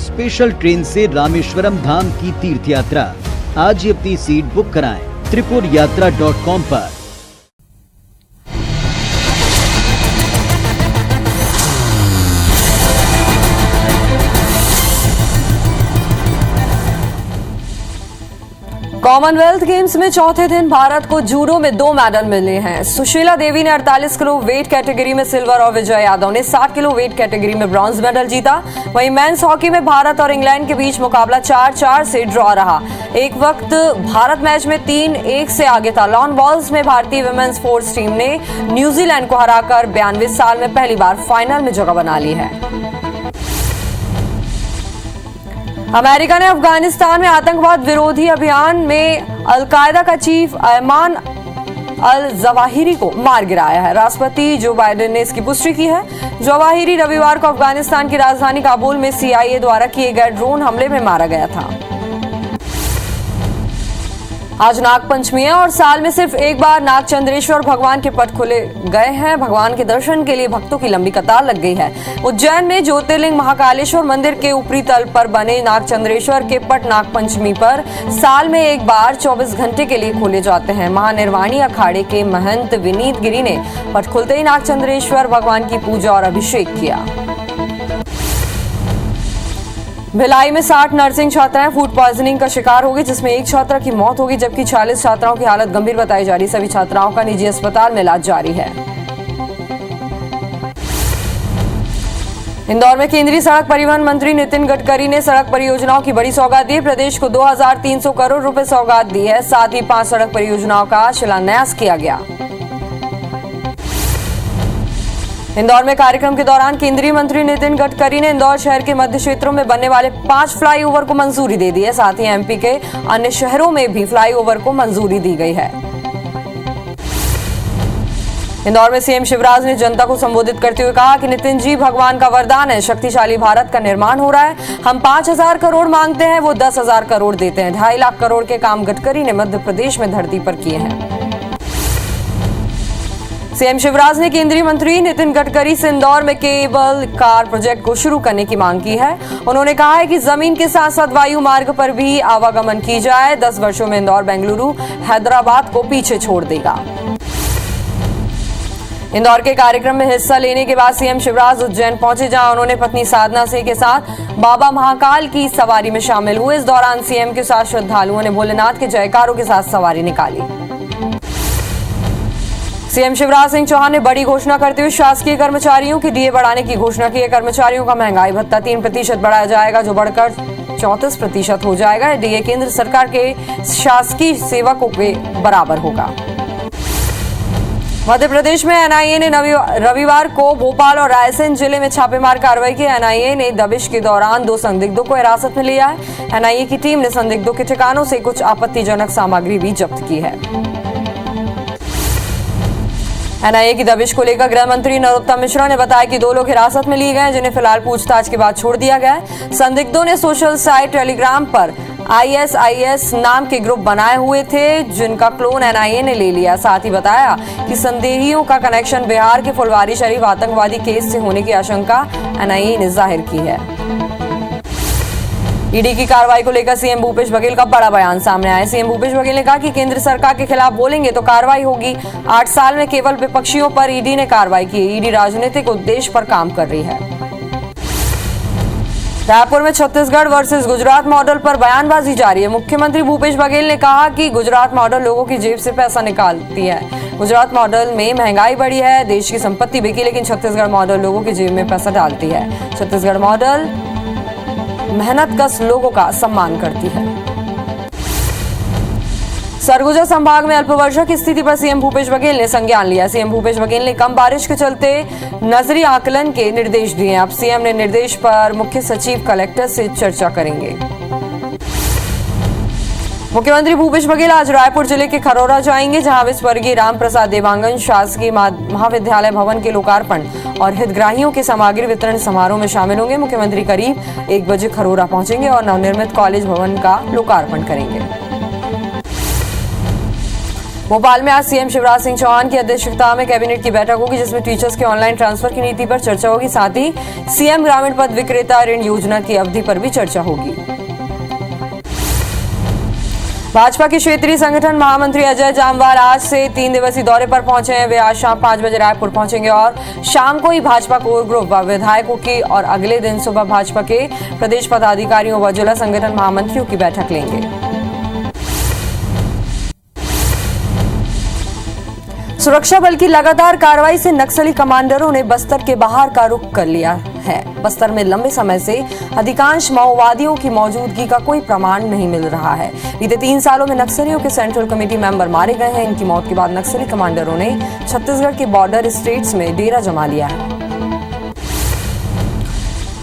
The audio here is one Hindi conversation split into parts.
स्पेशल ट्रेन से रामेश्वरम धाम की तीर्थ यात्रा। आज ही अपनी सीट बुक कराएं त्रिपुरयात्रा.com पर। कॉमनवेल्थ गेम्स में चौथे दिन भारत को जूडो में 2 मेडल मिले हैं। सुशीला देवी ने 48 किलो वेट कैटेगरी में सिल्वर और विजय यादव ने 60 किलो वेट कैटेगरी में ब्रॉन्ज मेडल जीता। वहीं मेंस हॉकी में भारत और इंग्लैंड के बीच मुकाबला 4-4 से ड्रॉ रहा। एक वक्त भारत मैच में 3-1 से आगे था। लॉन बॉल्स में भारतीय विमेंस फोर्स टीम ने न्यूजीलैंड को हराकर 92 साल में पहली बार फाइनल में जगह बना ली है। अमेरिका ने अफगानिस्तान में आतंकवाद विरोधी अभियान में अलकायदा का चीफ अयमान अल जवाहिरी को मार गिराया है। राष्ट्रपति जो बाइडेन ने इसकी पुष्टि की है। जवाहिरी रविवार को अफगानिस्तान की राजधानी काबुल में CIA द्वारा किए गए ड्रोन हमले में मारा गया था। आज नागपंचमी है और साल में सिर्फ एक बार नागचंद्रेश्वर भगवान के पट खोले गए हैं। भगवान के दर्शन के लिए भक्तों की लंबी कतार लग गई है। उज्जैन में ज्योतिर्लिंग महाकालेश्वर मंदिर के ऊपरी तल पर बने नागचंद्रेश्वर के पट नागपंचमी पर साल में एक बार 24 घंटे के लिए खोले जाते हैं। महानिर्वाणी अखाड़े के महंत विनीत गिरी ने पट खुलते ही नागचंद्रेश्वर भगवान की पूजा और अभिषेक किया। भिलाई में 60 नर्सिंग छात्राएं फूड पॉइजनिंग का शिकार हो गई, जिसमें एक छात्रा की मौत हो गई जबकि 40 छात्राओं की हालत गंभीर बताई जा रही। सभी छात्राओं का निजी अस्पताल में इलाज जारी है। इंदौर में केंद्रीय सड़क परिवहन मंत्री नितिन गडकरी ने सड़क परियोजनाओं की बड़ी सौगात दी। प्रदेश को 2300 करोड़ रुपए सौगात दी है। साथ ही 5 सड़क परियोजनाओं का शिलान्यास किया गया। इंदौर में कार्यक्रम के दौरान केंद्रीय मंत्री नितिन गडकरी ने इंदौर शहर के मध्य क्षेत्रों में बनने वाले 5 फ्लाईओवर को मंजूरी दे दी है। साथ ही MP के अन्य शहरों में भी फ्लाईओवर को मंजूरी दी गई है। इंदौर में CM शिवराज ने जनता को संबोधित करते हुए कहा कि नितिन जी भगवान का वरदान है। शक्तिशाली भारत का निर्माण हो रहा है। हम 5000 करोड़ मांगते हैं, वो 10,000 करोड़ देते हैं। 2.5 लाख करोड़ के काम गडकरी ने मध्य प्रदेश में धरती पर किए हैं। CM शिवराज ने केंद्रीय मंत्री नितिन गडकरी से इंदौर में केबल कार प्रोजेक्ट को शुरू करने की मांग की है। उन्होंने कहा है कि जमीन के साथ साथ वायु मार्ग पर भी आवागमन की जाए। 10 वर्षों में इंदौर बेंगलुरु हैदराबाद को पीछे छोड़ देगा। इंदौर के कार्यक्रम में हिस्सा लेने के बाद CM शिवराज उज्जैन पहुंचे, जहां उन्होंने पत्नी साधना सिंह के साथ बाबा महाकाल की सवारी में शामिल हुए। इस दौरान CM के साथ श्रद्धालुओं ने भोलेनाथ के जयकारों के साथ सवारी निकाली। CM शिवराज सिंह चौहान ने बड़ी घोषणा करते हुए शासकीय कर्मचारियों की DA बढ़ाने की घोषणा की है। कर्मचारियों का महंगाई भत्ता 3% बढ़ाया जाएगा, जो बढ़कर 34% हो जाएगा। DA केंद्र सरकार के शासकीय सेवकों के बराबर होगा। मध्य प्रदेश में NIA ने रविवार को भोपाल और रायसेन जिले में छापेमार कार्रवाई की। NIA ने दबिश के दौरान 2 संदिग्धों को हिरासत में लिया है। NIA की टीम ने संदिग्धों के ठिकानों से कुछ आपत्तिजनक सामग्री भी जब्त की है। NIA की दबिश को लेकर गृह मंत्री नरोत्तम मिश्रा ने बताया कि 2 लोग हिरासत में लिए गए हैं, जिन्हें फिलहाल पूछताछ के बाद छोड़ दिया गया है। संदिग्धों ने सोशल साइट टेलीग्राम पर ISIS नाम के ग्रुप बनाए हुए थे, जिनका क्लोन NIA ने ले लिया। साथ ही बताया कि संदेहियों का कनेक्शन बिहार के फुलवारी शरीफ आतंकवादी केस से होने की आशंका NIA ने जाहिर की है। ED की कार्रवाई को लेकर CM भूपेश बघेल का बड़ा बयान सामने आया। CM भूपेश बघेल ने कहा कि केंद्र सरकार के खिलाफ बोलेंगे तो कार्रवाई होगी। 8 साल में केवल विपक्षियों पर ED ने कार्रवाई की। ED राजनीतिक उद्देश्य पर काम कर रही है। रायपुर में छत्तीसगढ़ वर्सेस गुजरात मॉडल पर बयानबाजी जारी है। मुख्यमंत्री भूपेश बघेल ने कहा कि गुजरात मॉडल लोगों की जेब से पैसा निकालती है। गुजरात मॉडल में महंगाई बढ़ी है, देश की संपत्ति बिकी, लेकिन छत्तीसगढ़ मॉडल लोगों की जेब में पैसा डालती है। छत्तीसगढ़ मॉडल मेहनतकश लोगों का सम्मान करती है। सरगुजा संभाग में अल्पवर्षा की स्थिति पर CM भूपेश बघेल ने संज्ञान लिया। CM भूपेश बघेल ने कम बारिश के चलते नजरी आकलन के निर्देश दिए। अब CM ने निर्देश पर मुख्य सचिव कलेक्टर से चर्चा करेंगे। मुख्यमंत्री भूपेश बघेल आज रायपुर जिले के खरौरा जाएंगे, जहां वे स्वर्गीय राम प्रसाद देवांगन शासकीय महाविद्यालय भवन के लोकार्पण और हितग्राहियों के सामग्री वितरण समारोह में शामिल होंगे। मुख्यमंत्री करीब 1 बजे खरौरा पहुंचेंगे और नवनिर्मित कॉलेज भवन का लोकार्पण करेंगे। भोपाल में आज सीएम शिवराज सिंह चौहान की अध्यक्षता में कैबिनेट की बैठक होगी, जिसमें टीचर्स के ऑनलाइन ट्रांसफर की नीति पर चर्चा होगी। साथ ही सीएम ग्रामीण पद विक्रेता ऋण योजना की अवधि पर भी चर्चा होगी। भाजपा के क्षेत्रीय संगठन महामंत्री अजय जामवाल आज से 3 दिवसीय दौरे पर पहुंचे हैं। वे आज शाम 5 बजे रायपुर पहुंचेंगे और शाम को ही भाजपा कोर ग्रुप व विधायकों की और अगले दिन सुबह भाजपा के प्रदेश पदाधिकारियों व जिला संगठन महामंत्रियों की बैठक लेंगे। सुरक्षा बल की लगातार कार्रवाई से नक्सली कमांडरों ने बस्तर के बाहर का रुख कर लिया है। बस्तर में लंबे समय से अधिकांश माओवादियों की मौजूदगी का कोई प्रमाण नहीं मिल रहा है। बीते 3 सालों में नक्सलियों के सेंट्रल कमेटी मेंबर मारे गए हैं। इनकी मौत के बाद नक्सली कमांडरों ने छत्तीसगढ़ के बॉर्डर स्टेट्स में डेरा जमा लिया है।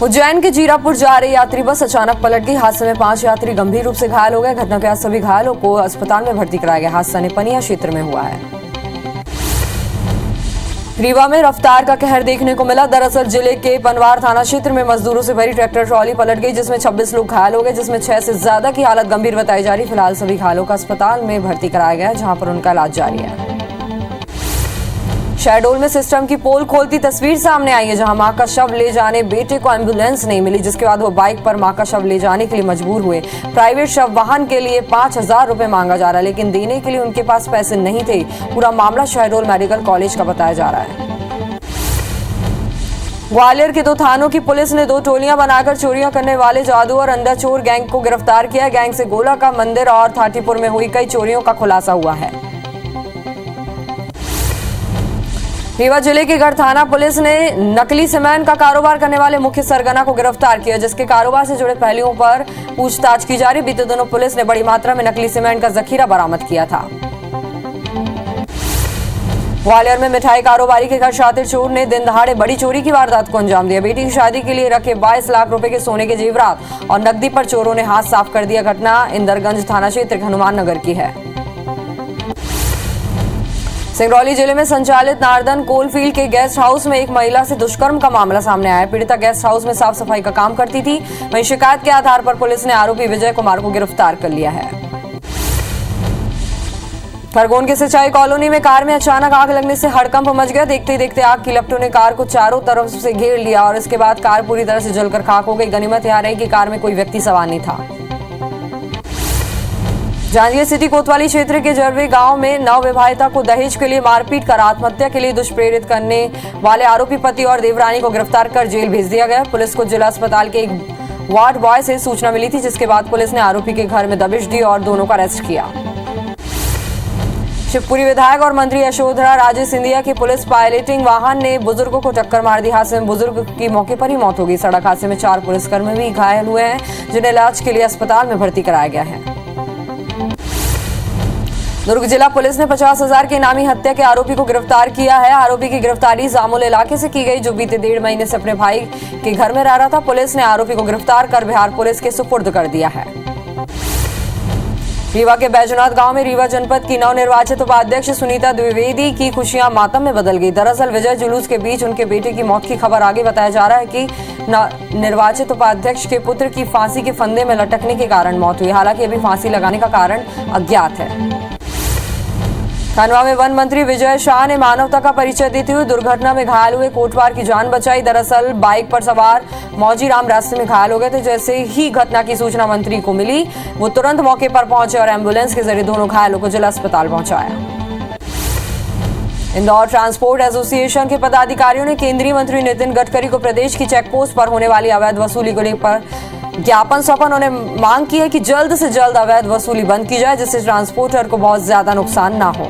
उज्जैन के जीरापुर जा रही यात्री बस अचानक पलट गई। हादसे में 5 यात्री गंभीर रूप से घायल हो गए। घटना के बाद सभी घायलों को अस्पताल में भर्ती कराया गया। हादसा निपनिया क्षेत्र में हुआ है। रीवा में रफ्तार का कहर देखने को मिला। दरअसल जिले के पनवार थाना क्षेत्र में मजदूरों से भरी ट्रैक्टर ट्रॉली पलट गई, जिसमें 26 लोग घायल हो गए, जिसमें 6 से ज्यादा की हालत गंभीर बताई जा रही। फिलहाल सभी घायलों का अस्पताल में भर्ती कराया गया है, जहां पर उनका इलाज जारी है। शहडोल में सिस्टम की पोल खोलती तस्वीर सामने आई है, जहां मां का शव ले जाने बेटे को एम्बुलेंस नहीं मिली, जिसके बाद वो बाइक पर मां का शव ले जाने के लिए मजबूर हुए। प्राइवेट शव वाहन के लिए 5,000 रुपए मांगा जा रहा है, लेकिन देने के लिए उनके पास पैसे नहीं थे। पूरा मामला शहडोल मेडिकल कॉलेज का बताया जा रहा है। ग्वालियर के 2 थानों की पुलिस ने 2 टोलियां बनाकर चोरियां करने वाले जादू और अंधा चोर गैंग को गिरफ्तार किया। गैंग से गोला का मंदिर और थाटीपुर में हुई कई चोरियों का खुलासा हुआ है। रीवा जिले के गढ़ थाना पुलिस ने नकली सीमेंट का कारोबार करने वाले मुख्य सरगना को गिरफ्तार किया, जिसके कारोबार से जुड़े पहलुओं पर पूछताछ की जा रही। बीते दिनों पुलिस ने बड़ी मात्रा में नकली सीमेंट का जखीरा बरामद किया था। ग्वालियर में मिठाई कारोबारी के घर शातिर चोर ने दिन दहाड़े बड़ी चोरी की वारदात को अंजाम दिया। बेटी की शादी के लिए रखे 22 लाख रुपए के सोने के जेवरात और नकदी पर चोरों ने हाथ साफ कर दिया। घटना इंदरगंज थाना क्षेत्र हनुमान नगर की है। सिंगरौली जिले में संचालित नारदन कोलफील्ड के गेस्ट हाउस में एक महिला से दुष्कर्म का मामला सामने आया। पीड़िता गेस्ट हाउस में साफ सफाई का काम करती थी। वहीं शिकायत के आधार पर पुलिस ने आरोपी विजय कुमार को गिरफ्तार कर लिया है। खरगोन के सिंचाई कॉलोनी में कार में अचानक आग लगने से हड़कंप मच गया। देखते ही देखते आग की लपटों ने कार को चारों तरफ से घेर लिया और इसके बाद कार पूरी तरह से जलकर खाक हो गई। गनीमत यह रही कि कार में कोई व्यक्ति सवार नहीं था। जांजगीर सिटी कोतवाली क्षेत्र के जरवे गांव में नवविवाहिता को दहेज के लिए मारपीट कर आत्महत्या के लिए दुष्प्रेरित करने वाले आरोपी पति और देवरानी को गिरफ्तार कर जेल भेज दिया गया। पुलिस को जिला अस्पताल के एक वार्ड बॉय से सूचना मिली थी, जिसके बाद पुलिस ने आरोपी के घर में दबिश दी और दोनों को अरेस्ट किया। शिवपुरी विधायक और मंत्री यशोधरा राजे सिंधिया की पुलिस पायलटिंग वाहन ने बुजुर्गों को टक्कर मार दी। हादसे में बुजुर्ग की मौके पर ही मौत हो गई। सड़क हादसे में 4 पुलिसकर्मी भी घायल हुए हैं, जिन्हें इलाज के लिए अस्पताल में भर्ती कराया गया है। दुर्ग जिला पुलिस ने 50,000 के इनामी हत्या के आरोपी को गिरफ्तार किया है। आरोपी की गिरफ्तारी जामुल इलाके से की गई, जो बीते 1.5 महीने से अपने भाई के घर में रह रहा था। पुलिस ने आरोपी को गिरफ्तार कर बिहार पुलिस के सुपुर्द कर दिया है। रीवा के बैजनाथ गांव में रीवा जनपद की नवनिर्वाचित उपाध्यक्ष सुनीता द्विवेदी की खुशियां मातम में बदल गई। दरअसल विजय जुलूस के बीच उनके बेटे की मौत की खबर आगे बताया जा रहा है कि निर्वाचित उपाध्यक्ष के पुत्र की फांसी के फंदे में लटकने के कारण मौत हुई। हालांकि अभी फांसी लगाने का कारण अज्ञात है। खंडवा में वन मंत्री विजय शाह ने मानवता का परिचय देते हुए दुर्घटना में घायल हुए कोटवार की जान बचाई। दरअसल बाइक पर सवार मौजी राम रास्ते में घायल हो गए थे। जैसे ही घटना की सूचना मंत्री को मिली, वो तुरंत मौके पर पहुंचे और एम्बुलेंस के जरिए दोनों घायलों को जिला अस्पताल पहुंचाया। इंदौर ट्रांसपोर्ट एसोसिएशन के पदाधिकारियों ने केंद्रीय मंत्री नितिन गडकरी को प्रदेश की चेकपोस्ट पर होने वाली अवैध वसूली को लेकर ज्ञापन सौंपा। उन्होंने मांग की है कि जल्द से जल्द अवैध वसूली बंद की जाए, जिससे ट्रांसपोर्टर को बहुत ज्यादा नुकसान ना हो।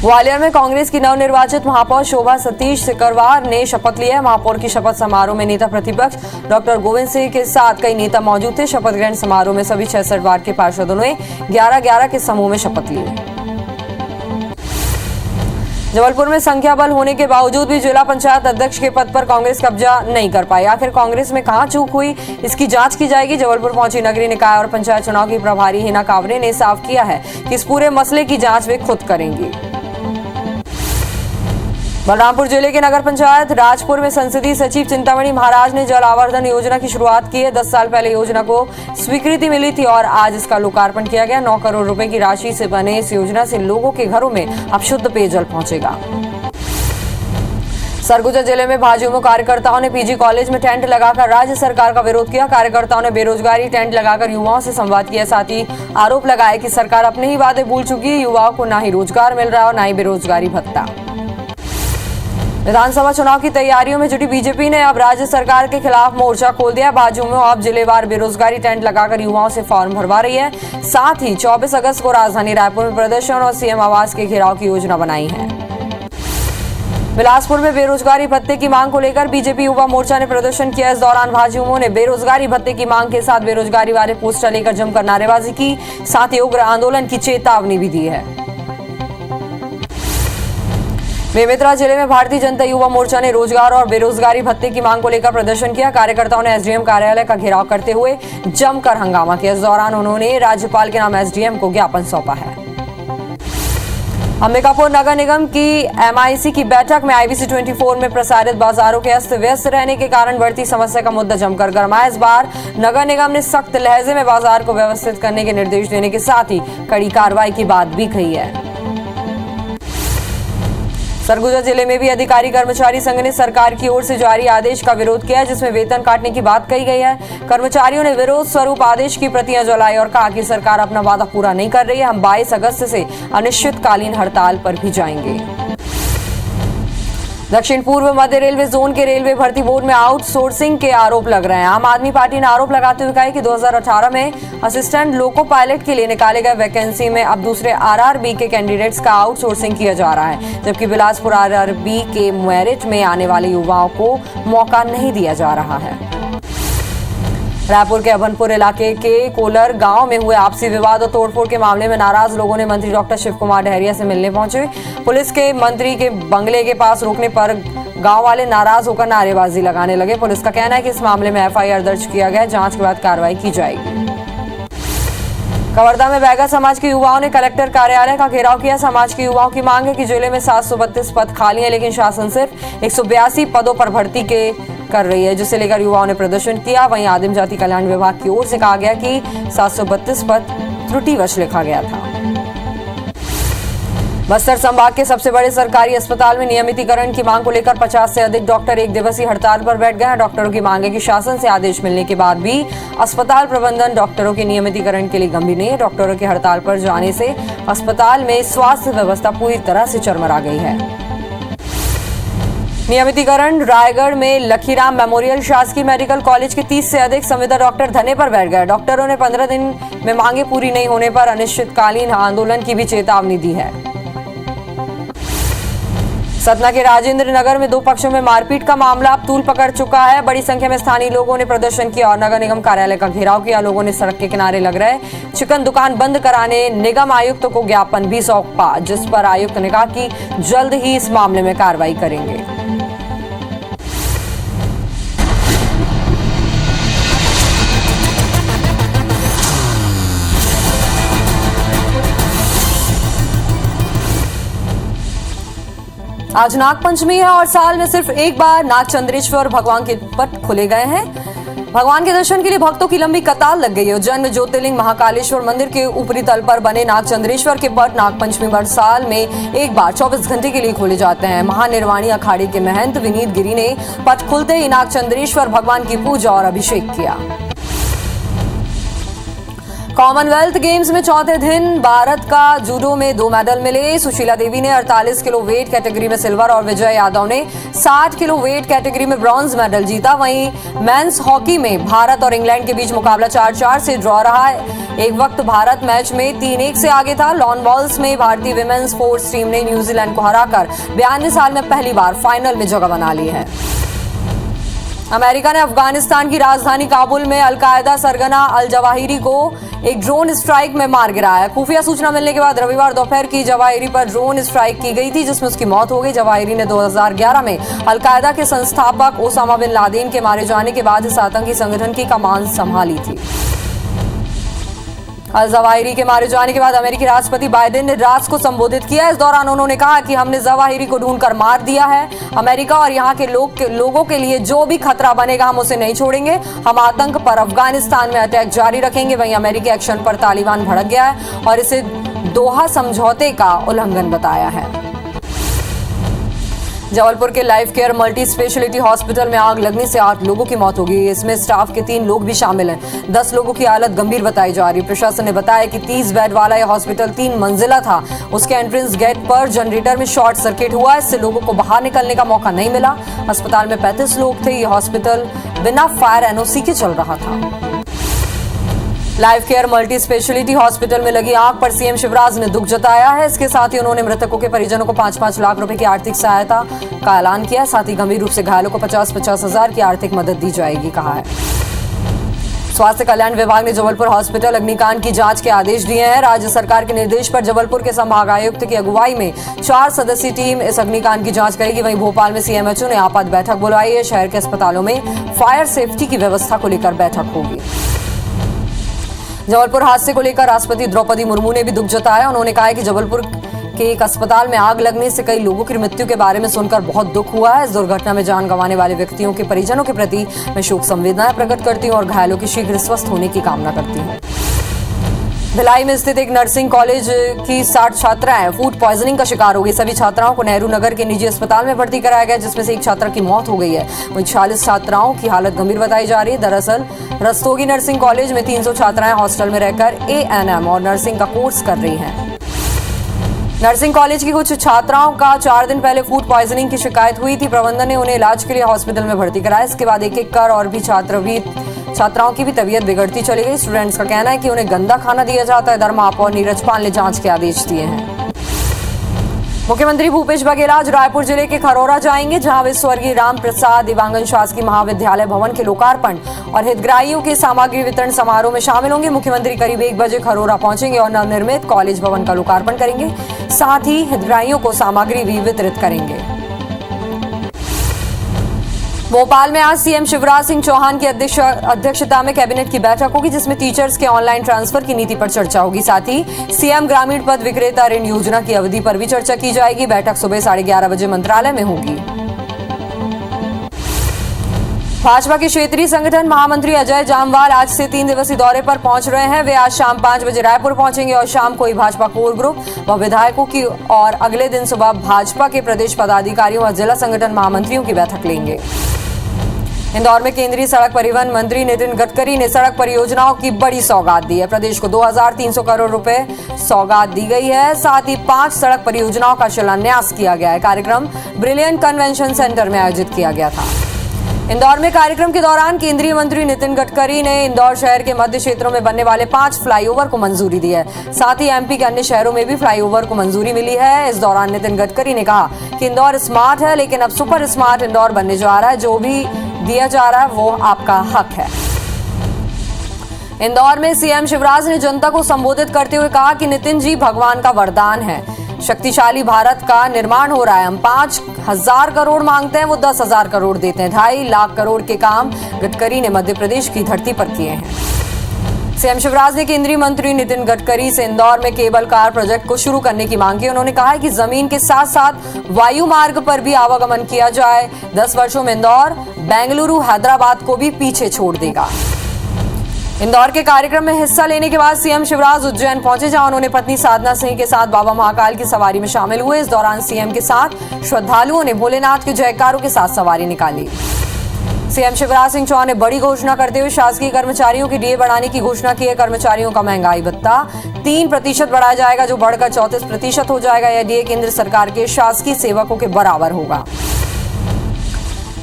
ग्वालियर में कांग्रेस की नवनिर्वाचित महापौर शोभा सतीश सिकरवार ने शपथ लिया है। महापौर की शपथ समारोह में नेता प्रतिपक्ष डॉक्टर गोविंद सिंह के साथ कई नेता मौजूद थे। शपथ ग्रहण समारोह में सभी 66 वार्ड के पार्षदों ने 11-11 के समूह में शपथ ली। जबलपुर में संख्या बल होने के बावजूद भी जिला पंचायत अध्यक्ष के पद पर कांग्रेस कब्जा नहीं कर पाई। आखिर कांग्रेस में कहां चूक हुई, इसकी जांच की जाएगी। जबलपुर पहुंची नगरीय निकाय और पंचायत चुनाव की प्रभारी हिना कावरे ने साफ किया है कि इस पूरे मसले की जांच वे खुद करेंगी। बलरामपुर जिले के नगर पंचायत राजपुर में संसदीय सचिव चिंतामणि महाराज ने जल आवर्धन योजना की शुरुआत की है। 10 साल पहले योजना को स्वीकृति मिली थी और आज इसका लोकार्पण किया गया। 9 करोड़ रुपए की राशि से बने इस योजना से लोगों के घरों में अब शुद्ध पेयजल पहुंचेगा। सरगुजा जिले में भाजपा कार्यकर्ताओं ने पीजी कॉलेज में टेंट लगाकर राज्य सरकार का विरोध किया। कार्यकर्ताओं ने बेरोजगारी टेंट लगाकर युवाओं से संवाद किया। साथ ही आरोप लगाया कि सरकार अपने ही वादे भूल चुकी है। युवाओं को ना ही रोजगार मिल रहा है और ना ही बेरोजगारी भत्ता। विधानसभा चुनाव की तैयारियों में जुटी बीजेपी ने अब राज्य सरकार के खिलाफ मोर्चा खोल दिया। बाजू में अब जिलेवार बेरोजगारी टेंट लगाकर युवाओं से फॉर्म भरवा रही है। साथ ही 24 अगस्त को राजधानी रायपुर में प्रदर्शन और सीएम आवास के घेराव की योजना बनाई है। बिलासपुर में बेरोजगारी भत्ते की मांग को लेकर बीजेपी युवा मोर्चा ने प्रदर्शन किया। इस दौरान भाजयुमों ने बेरोजगारी भत्ते की मांग के साथ बेरोजगारी वाले पोस्टर लेकर जमकर नारेबाजी की। साथ ही उग्र आंदोलन की चेतावनी भी दी है। बेमेतरा जिले में भारतीय जनता युवा मोर्चा ने रोजगार और बेरोजगारी भत्ते की मांग को लेकर प्रदर्शन किया। कार्यकर्ताओं ने एसडीएम कार्यालय का घेराव करते हुए जमकर हंगामा किया। इस दौरान उन्होंने राज्यपाल के नाम एसडीएम को ज्ञापन सौंपा है। अंबिकापुर नगर निगम की एमआईसी की बैठक में आईबीसी 24 में प्रसारित बाजारों के अस्त व्यस्त रहने के कारण बढ़ती समस्या का मुद्दा जमकर गरमाया। इस बार नगर निगम ने सख्त लहजे में बाजार को व्यवस्थित करने के निर्देश देने के साथ ही कड़ी कार्रवाई की बात भी कही है। सरगुजा जिले में भी अधिकारी कर्मचारी संघ ने सरकार की ओर से जारी आदेश का विरोध किया, जिसमें वेतन काटने की बात कही गई है। कर्मचारियों ने विरोध स्वरूप आदेश की प्रतियां जलाई और कहा कि सरकार अपना वादा पूरा नहीं कर रही है। हम 22 अगस्त से अनिश्चितकालीन हड़ताल पर भी जाएंगे। दक्षिण पूर्व मध्य रेलवे जोन के रेलवे भर्ती बोर्ड में आउटसोर्सिंग के आरोप लग रहे हैं। आम आदमी पार्टी ने आरोप लगाते हुए कहा कि 2018 में असिस्टेंट लोको पायलट के लिए निकाले गए वैकेंसी में अब दूसरे आरआरबी के कैंडिडेट्स का आउटसोर्सिंग किया जा रहा है, जबकि बिलासपुर आरआरबी के मेरिट में आने वाले युवाओं को मौका नहीं दिया जा रहा है। रायपुर के अभनपुर इलाके के कोलर गांव में हुए आपसी विवाद और तोड़फोड़ के मामले में नाराज लोगों ने मंत्री डॉक्टर शिव कुमार डहरिया से मिलने पहुंचे। पुलिस के मंत्री के बंगले के पास रोकने पर गांव वाले नाराज होकर नारेबाजी लगाने लगे। पुलिस का कहना है कि इस मामले में एफआईआर दर्ज किया गया है। जांच के बाद कार्रवाई की जाएगी। कवर्धा में बैगा समाज के युवाओं ने कलेक्टर कार्यालय का घेराव किया। समाज के युवाओं की मांग है कि जिले में 732 पद खाली हैं, लेकिन शासन सिर्फ 182 पदों पर भर्ती कर रही है, जिसे लेकर युवाओं ने प्रदर्शन किया। वहीं आदिम जाति कल्याण विभाग की ओर से कहा गया कि 732 पद त्रुटिवश लिखा गया था। बस्तर संभाग के सबसे बड़े सरकारी अस्पताल में नियमितीकरण की मांग को लेकर 50 से अधिक डॉक्टर एक दिवसीय हड़ताल पर बैठ गए हैं। डॉक्टरों की मांग है कि शासन से आदेश मिलने के बाद भी अस्पताल प्रबंधन डॉक्टरों के नियमितीकरण के लिए गंभीर नहीं है। डॉक्टरों के हड़ताल पर जाने से अस्पताल में स्वास्थ्य व्यवस्था पूरी तरह से चरमरा गई है। नियमितीकरण रायगढ़ में लखीराम मेमोरियल शासकीय मेडिकल कॉलेज के 30 से अधिक संविदा डॉक्टर धरने पर बैठ गए। डॉक्टरों ने 15 दिन में मांगे पूरी नहीं होने पर अनिश्चितकालीन आंदोलन की भी चेतावनी दी है। सतना के राजेंद्र नगर में 2 पक्षों में मारपीट का मामला अब तूल पकड़ चुका है। बड़ी संख्या में स्थानीय लोगों ने प्रदर्शन किया और नगर निगम कार्यालय का घेराव किया। लोगों ने सड़क के किनारे लग रहे चिकन दुकान बंद कराने निगम आयुक्त को ज्ञापन भी सौंपा, जिस पर आयुक्त ने कहा कि जल्द ही इस मामले में कार्रवाई करेंगे। आज नाग पंचमी है और साल में सिर्फ एक बार नागचंद्रेश्वर भगवान के पट खोले गए हैं। भगवान के दर्शन के लिए भक्तों की लंबी कतार लग गई है। उज्जैन में ज्योतिर्लिंग महाकालेश्वर मंदिर के ऊपरी तल पर बने नागचंद्रेश्वर के पट नागपंचमी पर साल में एक बार 24 घंटे के लिए खोले जाते हैं। महानिर्वाणी अखाड़े के महंत विनीत गिरी ने पट खुलते ही नागचंद्रेश्वर भगवान की पूजा और अभिषेक किया। कॉमनवेल्थ गेम्स में चौथे दिन भारत का जूडो में 2 मेडल मिले। सुशीला देवी ने 48 किलो वेट कैटेगरी में सिल्वर और विजय यादव ने 60 किलो वेट कैटेगरी में ब्रॉन्ज मेडल जीता। वहीं मेंस हॉकी में भारत और इंग्लैंड के बीच मुकाबला 4-4 से ड्रॉ रहा है। एक वक्त भारत मैच में 3-1 से आगे था। लॉन बॉल्स में भारतीय विमेंस फोर्स टीम ने न्यूजीलैंड को हराकर 92 साल में पहली बार फाइनल में जगह बना ली है। अमेरिका ने अफगानिस्तान की राजधानी काबुल में अलकायदा सरगना अल जवाहिरी को एक ड्रोन स्ट्राइक में मार गिराया। खुफिया सूचना मिलने के बाद रविवार दोपहर की जवाहिरी पर ड्रोन स्ट्राइक की गई थी, जिसमें उसकी मौत हो गई। जवाहिरी ने 2011 में अलकायदा के संस्थापक ओसामा बिन लादेन के मारे जाने के बाद इस आतंकी संगठन की कमान संभाली थी। जवाहिरी के मारे जाने के बाद अमेरिकी राष्ट्रपति बाइडेन ने राष्ट्र को संबोधित किया। इस दौरान उन्होंने कहा कि हमने जवाहिरी को ढूंढकर मार दिया है। अमेरिका और यहाँ के लोगों के लिए जो भी खतरा बनेगा हम उसे नहीं छोड़ेंगे। हम आतंक पर अफगानिस्तान में अटैक जारी रखेंगे। वहीं अमेरिकी एक्शन पर तालिबान भड़क गया है और इसे दोहा समझौते का उल्लंघन बताया है। जबलपुर के life care multi speciality hospital में आग लगने से 8 लोगों की मौत हो गई। इसमें स्टाफ के 3 लोग भी शामिल हैं। 10 लोगों की हालत गंभीर बताई जा रही है। प्रशासन ने बताया कि 30 बेड वाला यह हॉस्पिटल 3 मंजिला था। उसके एंट्रेंस गेट पर जनरेटर में शॉर्ट सर्किट हुआ। इससे लोगों को बाहर निकलने का मौका नहीं मिला। अस्पताल में 35 लोग थे। यह हॉस्पिटल बिना फायर एनओसी के चल रहा था। Life care multi speciality hospital में लगी आग पर सीएम शिवराज ने दुख जताया है। इसके साथ ही उन्होंने मृतकों के परिजनों को 5-5 लाख रुपए की आर्थिक सहायता का ऐलान किया। साथ ही गंभीर रूप से घायलों को 50-50 हजार की आर्थिक मदद दी जाएगी, कहा है। स्वास्थ्य कल्याण विभाग ने जबलपुर हॉस्पिटल अग्निकांड की जांच के आदेश दिए हैं। राज्य सरकार के निर्देश पर जबलपुर के संभागायुक्त की अगुवाई में 4 सदस्यीय टीम इस अग्निकांड की जांच करेगी। वहीं भोपाल में सीएमएचओ ने आपात बैठक बुलाई है। शहर के अस्पतालों में फायर सेफ्टी की व्यवस्था को लेकर बैठक होगी। जबलपुर हादसे को लेकर राष्ट्रपति द्रौपदी मुर्मू ने भी दुख जताया। उन्होंने कहा कि जबलपुर के एक अस्पताल में आग लगने से कई लोगों की मृत्यु के बारे में सुनकर बहुत दुख हुआ है। इस दुर्घटना में जान गंवाने वाले व्यक्तियों के परिजनों के प्रति मैं शोक संवेदनाएं प्रकट करती हूं और घायलों के शीघ्र स्वस्थ होने की कामना करती हूं। भिलाई में स्थित एक नर्सिंग कॉलेज की 60 छात्राएं फूड पॉइजनिंग का शिकार हो गई। सभी छात्राओं को नेहरू नगर के निजी अस्पताल में भर्ती कराया गया, जिसमें से एक छात्रा की मौत हो गई है। वहीं 40 छात्राओं की हालत गंभीर बताई जा रही है। दरअसल रस्तोगी नर्सिंग कॉलेज में 300 छात्राएं हॉस्टल में रहकर एएनएम और नर्सिंग का कोर्स कर रही हैं। नर्सिंग कॉलेज की कुछ छात्राओं का 4 दिन पहले फूड पॉइजनिंग की शिकायत हुई थी। प्रबंधन ने उन्हें इलाज के लिए हॉस्पिटल में भर्ती कराया। इसके बाद एक-एक कर और भी छात्राओं की भी तबीयत बिगड़ती चली गई। स्टूडेंट्स का कहना है कि उन्हें गंदा खाना दिया जाता है। धर्माप और नीरज पाल ने जांच के आदेश दिए हैं। मुख्यमंत्री भूपेश बघेल आज रायपुर जिले के खरोरा जाएंगे, जहां वे स्वर्गीय राम प्रसाद दिवांगन शासकीय महाविद्यालय भवन के लोकार्पण और हितग्राहियों के सामग्री वितरण समारोह में शामिल होंगे। मुख्यमंत्री करीब 1 बजे खरोरा पहुंचेंगे और नवनिर्मित कॉलेज भवन का लोकार्पण करेंगे। साथ ही हितग्राहियों को सामग्री भी वितरित करेंगे। भोपाल में आज सीएम शिवराज सिंह चौहान की अध्यक्षता में कैबिनेट की बैठक होगी, जिसमें टीचर्स के ऑनलाइन ट्रांसफर की नीति पर चर्चा होगी। साथ ही सीएम ग्रामीण पद विक्रेता ऋण योजना की अवधि पर भी चर्चा की जाएगी। बैठक सुबह 11:30 बजे मंत्रालय में होगी। भाजपा के क्षेत्रीय संगठन महामंत्री अजय जामवाल आज से 3 दिवसीय दौरे पर पहुंच रहे हैं। वे आज शाम 5 बजे रायपुर पहुंचेंगे और शाम को ही भाजपा कोर ग्रुप व विधायकों की और अगले दिन सुबह भाजपा के प्रदेश पदाधिकारियों व जिला संगठन महामंत्रियों की बैठक लेंगे। इंदौर में केंद्रीय सड़क परिवहन मंत्री नितिन गडकरी ने सड़क परियोजनाओं की बड़ी सौगात दी है। प्रदेश को 2300 करोड़ रुपए सौगात दी गई है। साथ ही 5 सड़क परियोजनाओं का शिलान्यास किया गया है। कार्यक्रम ब्रिलियंट कन्वेंशन सेंटर में आयोजित किया गया था। इंदौर में कार्यक्रम के दौरान केंद्रीय मंत्री नितिन गडकरी ने इंदौर शहर के मध्य क्षेत्रों में बनने वाले 5 फ्लाईओवर को मंजूरी दी है। साथ ही एमपी के अन्य शहरों में भी फ्लाईओवर को मंजूरी मिली है। इस दौरान नितिन गडकरी ने कहा कि इंदौर स्मार्ट है, लेकिन अब सुपर स्मार्ट इंदौर बनने जा रहा है। जो भी दिया जा रहा है वो आपका हक है। इंदौर में सीएम शिवराज ने जनता को संबोधित करते हुए कहा कि नितिन जी भगवान का वरदान है। शक्तिशाली भारत का निर्माण हो रहा है। हम 5000 करोड़ मांगते हैं, वो 10,000 करोड़ देते हैं। 2.5 लाख करोड़ के काम गडकरी ने मध्य प्रदेश की धरती पर किए हैं। सीएम शिवराज ने केंद्रीय मंत्री नितिन गडकरी से इंदौर में केबल कार प्रोजेक्ट को शुरू करने की मांग की। उन्होंने कहा कि जमीन के साथ साथ वायु मार्ग पर भी आवागमन किया जाए। 10 वर्षों में इंदौर बेंगलुरु हैदराबाद को भी पीछे छोड़ देगा। इंदौर के कार्यक्रम में हिस्सा लेने के बाद सीएम शिवराज उज्जैन पहुंचे, जहां उन्होंने पत्नी साधना सिंह के साथ बाबा महाकाल की सवारी में शामिल हुए। इस दौरान सीएम के साथ श्रद्धालुओं ने भोलेनाथ के जयकारों के साथ सवारी निकाली। सीएम शिवराज सिंह चौहान ने बड़ी घोषणा करते हुए शासकीय कर्मचारियों की डीए बढ़ाने की घोषणा की है। कर्मचारियों का महंगाई भत्ता 3% बढ़ाया जाएगा, जो बढ़कर 34% हो जाएगा। यह डीए केंद्र सरकार के शासकीय सेवकों के बराबर होगा।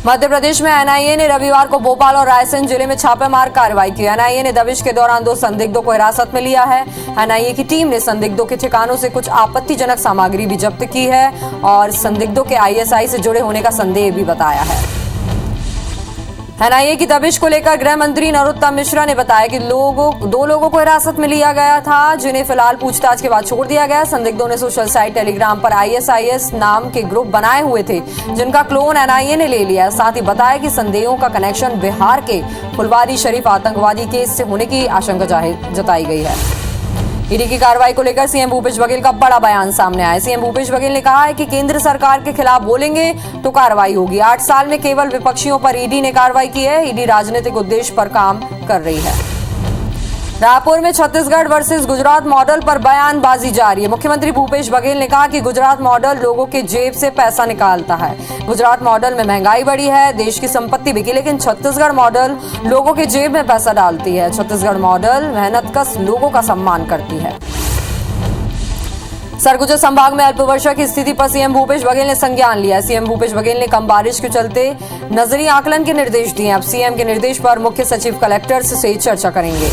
मध्य प्रदेश में एनआईए ने रविवार को भोपाल और रायसेन जिले में छापेमार कार्रवाई की। एनआईए ने दबिश के दौरान 2 संदिग्धों को हिरासत में लिया है। एनआईए की टीम ने संदिग्धों के ठिकानों से कुछ आपत्तिजनक सामग्री भी जब्त की है और संदिग्धों के आईएसआई से जुड़े होने का संदेह भी बताया है। एनआईए की दबिश को लेकर गृह मंत्री नरोत्तम मिश्रा ने बताया कि 2 लोगों को हिरासत में लिया गया था, जिन्हें फिलहाल पूछताछ के बाद छोड़ दिया गया। संदिग्धों ने सोशल साइट टेलीग्राम पर आईएसआईएस नाम के ग्रुप बनाए हुए थे, जिनका क्लोन एनआईए ने ले लिया। साथ ही बताया कि संदेहों का कनेक्शन बिहार के फुलवारी शरीफ आतंकवादी केस से होने की आशंका जताई गई है। ईडी की कार्रवाई को लेकर सीएम भूपेश बघेल का बड़ा बयान सामने आया। सीएम भूपेश बघेल ने कहा है कि केंद्र सरकार के खिलाफ बोलेंगे तो कार्रवाई होगी। 8 साल में केवल विपक्षियों पर ईडी ने कार्रवाई की है। ईडी राजनीतिक उद्देश्य पर काम कर रही है। रायपुर में छत्तीसगढ़ वर्सेस गुजरात मॉडल पर बयानबाजी जारी है। मुख्यमंत्री भूपेश बघेल ने कहा कि गुजरात मॉडल लोगों के जेब से पैसा निकालता है। गुजरात मॉडल में महंगाई बढ़ी है, देश की संपत्ति बिकी, लेकिन छत्तीसगढ़ मॉडल लोगों के जेब में पैसा डालती है। छत्तीसगढ़ मॉडल मेहनतकश लोगों का सम्मान करती है। सरगुजा संभाग में अल्पवर्षा की स्थिति पर सीएम भूपेश बघेल ने संज्ञान लिया। सीएम भूपेश बघेल ने कम बारिश के चलते नजरी आकलन के निर्देश दिए। अब सीएम के निर्देश पर मुख्य सचिव कलेक्टर से चर्चा करेंगे।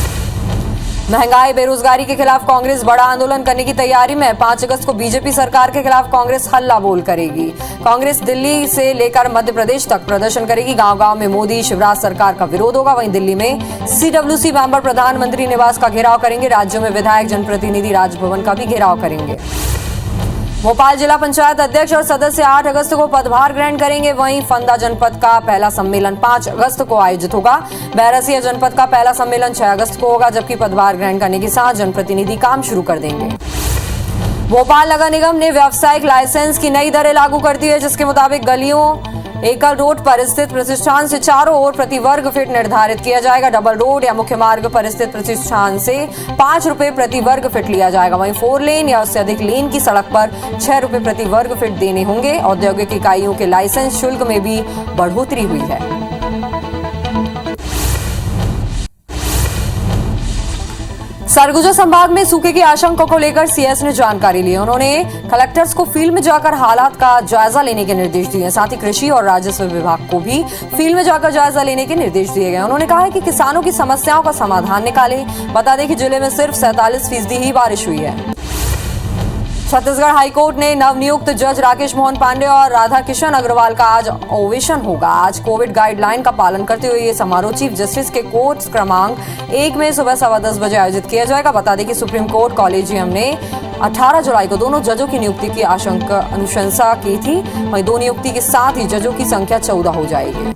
महंगाई बेरोजगारी के खिलाफ कांग्रेस बड़ा आंदोलन करने की तैयारी में। 5 अगस्त को बीजेपी सरकार के खिलाफ कांग्रेस हल्ला बोल करेगी। कांग्रेस दिल्ली से लेकर मध्य प्रदेश तक प्रदर्शन करेगी। गांव-गांव में मोदी शिवराज सरकार का विरोध होगा। वहीं दिल्ली में सीडब्ल्यूसी मेंबर प्रधानमंत्री निवास का घेराव करेंगे। राज्यों में विधायक जनप्रतिनिधि राजभवन का भी घेराव करेंगे। भोपाल जिला पंचायत अध्यक्ष और सदस्य 8 अगस्त को पदभार ग्रहण करेंगे। वहीं फंदा जनपद का पहला सम्मेलन 5 अगस्त को आयोजित होगा। बैरसिया जनपद का पहला सम्मेलन 6 अगस्त को होगा, जबकि पदभार ग्रहण करने के साथ जनप्रतिनिधि काम शुरू कर देंगे। भोपाल नगर निगम ने व्यावसायिक लाइसेंस की नई दरें लागू कर दी है, जिसके मुताबिक गलियों एकल रोड पर स्थित प्रतिष्ठान से चारों ओर प्रति वर्ग फीट निर्धारित किया जाएगा। डबल रोड या मुख्य मार्ग पर स्थित प्रतिष्ठान से 5 रुपए प्रति वर्ग फीट लिया जाएगा। वहीं 4 लेन या उससे अधिक लेन की सड़क पर 6 रुपए प्रति वर्ग फीट देने होंगे। औद्योगिक इकाइयों के लाइसेंस शुल्क में भी बढ़ोतरी हुई है। सरगुजा संभाग में सूखे की आशंका को लेकर सीएस ने जानकारी ली। उन्होंने कलेक्टर्स को फील्ड में जाकर हालात का जायजा लेने के निर्देश दिए। साथ ही कृषि और राजस्व विभाग को भी फील्ड में जाकर जायजा लेने के निर्देश दिए गए। उन्होंने कहा है कि किसानों की समस्याओं का समाधान निकालें। बता दें कि जिले में सिर्फ 47% ही बारिश हुई है। छत्तीसगढ़ हाईकोर्ट ने नवनियुक्त जज राकेश मोहन पांडे और राधा किशन अग्रवाल का आज ओवेशन होगा। आज कोविड गाइडलाइन का पालन करते हुए ये समारोह चीफ जस्टिस के कोर्ट क्रमांक 1 में सुबह 10:15 बजे आयोजित किया जाएगा। बता दें कि सुप्रीम कोर्ट कॉलेजियम ने 18 जुलाई को दोनों जजों की नियुक्ति की अनुशंसा की थी। वहीं 2 नियुक्ति के साथ ही जजों की संख्या 14 हो जाएगी।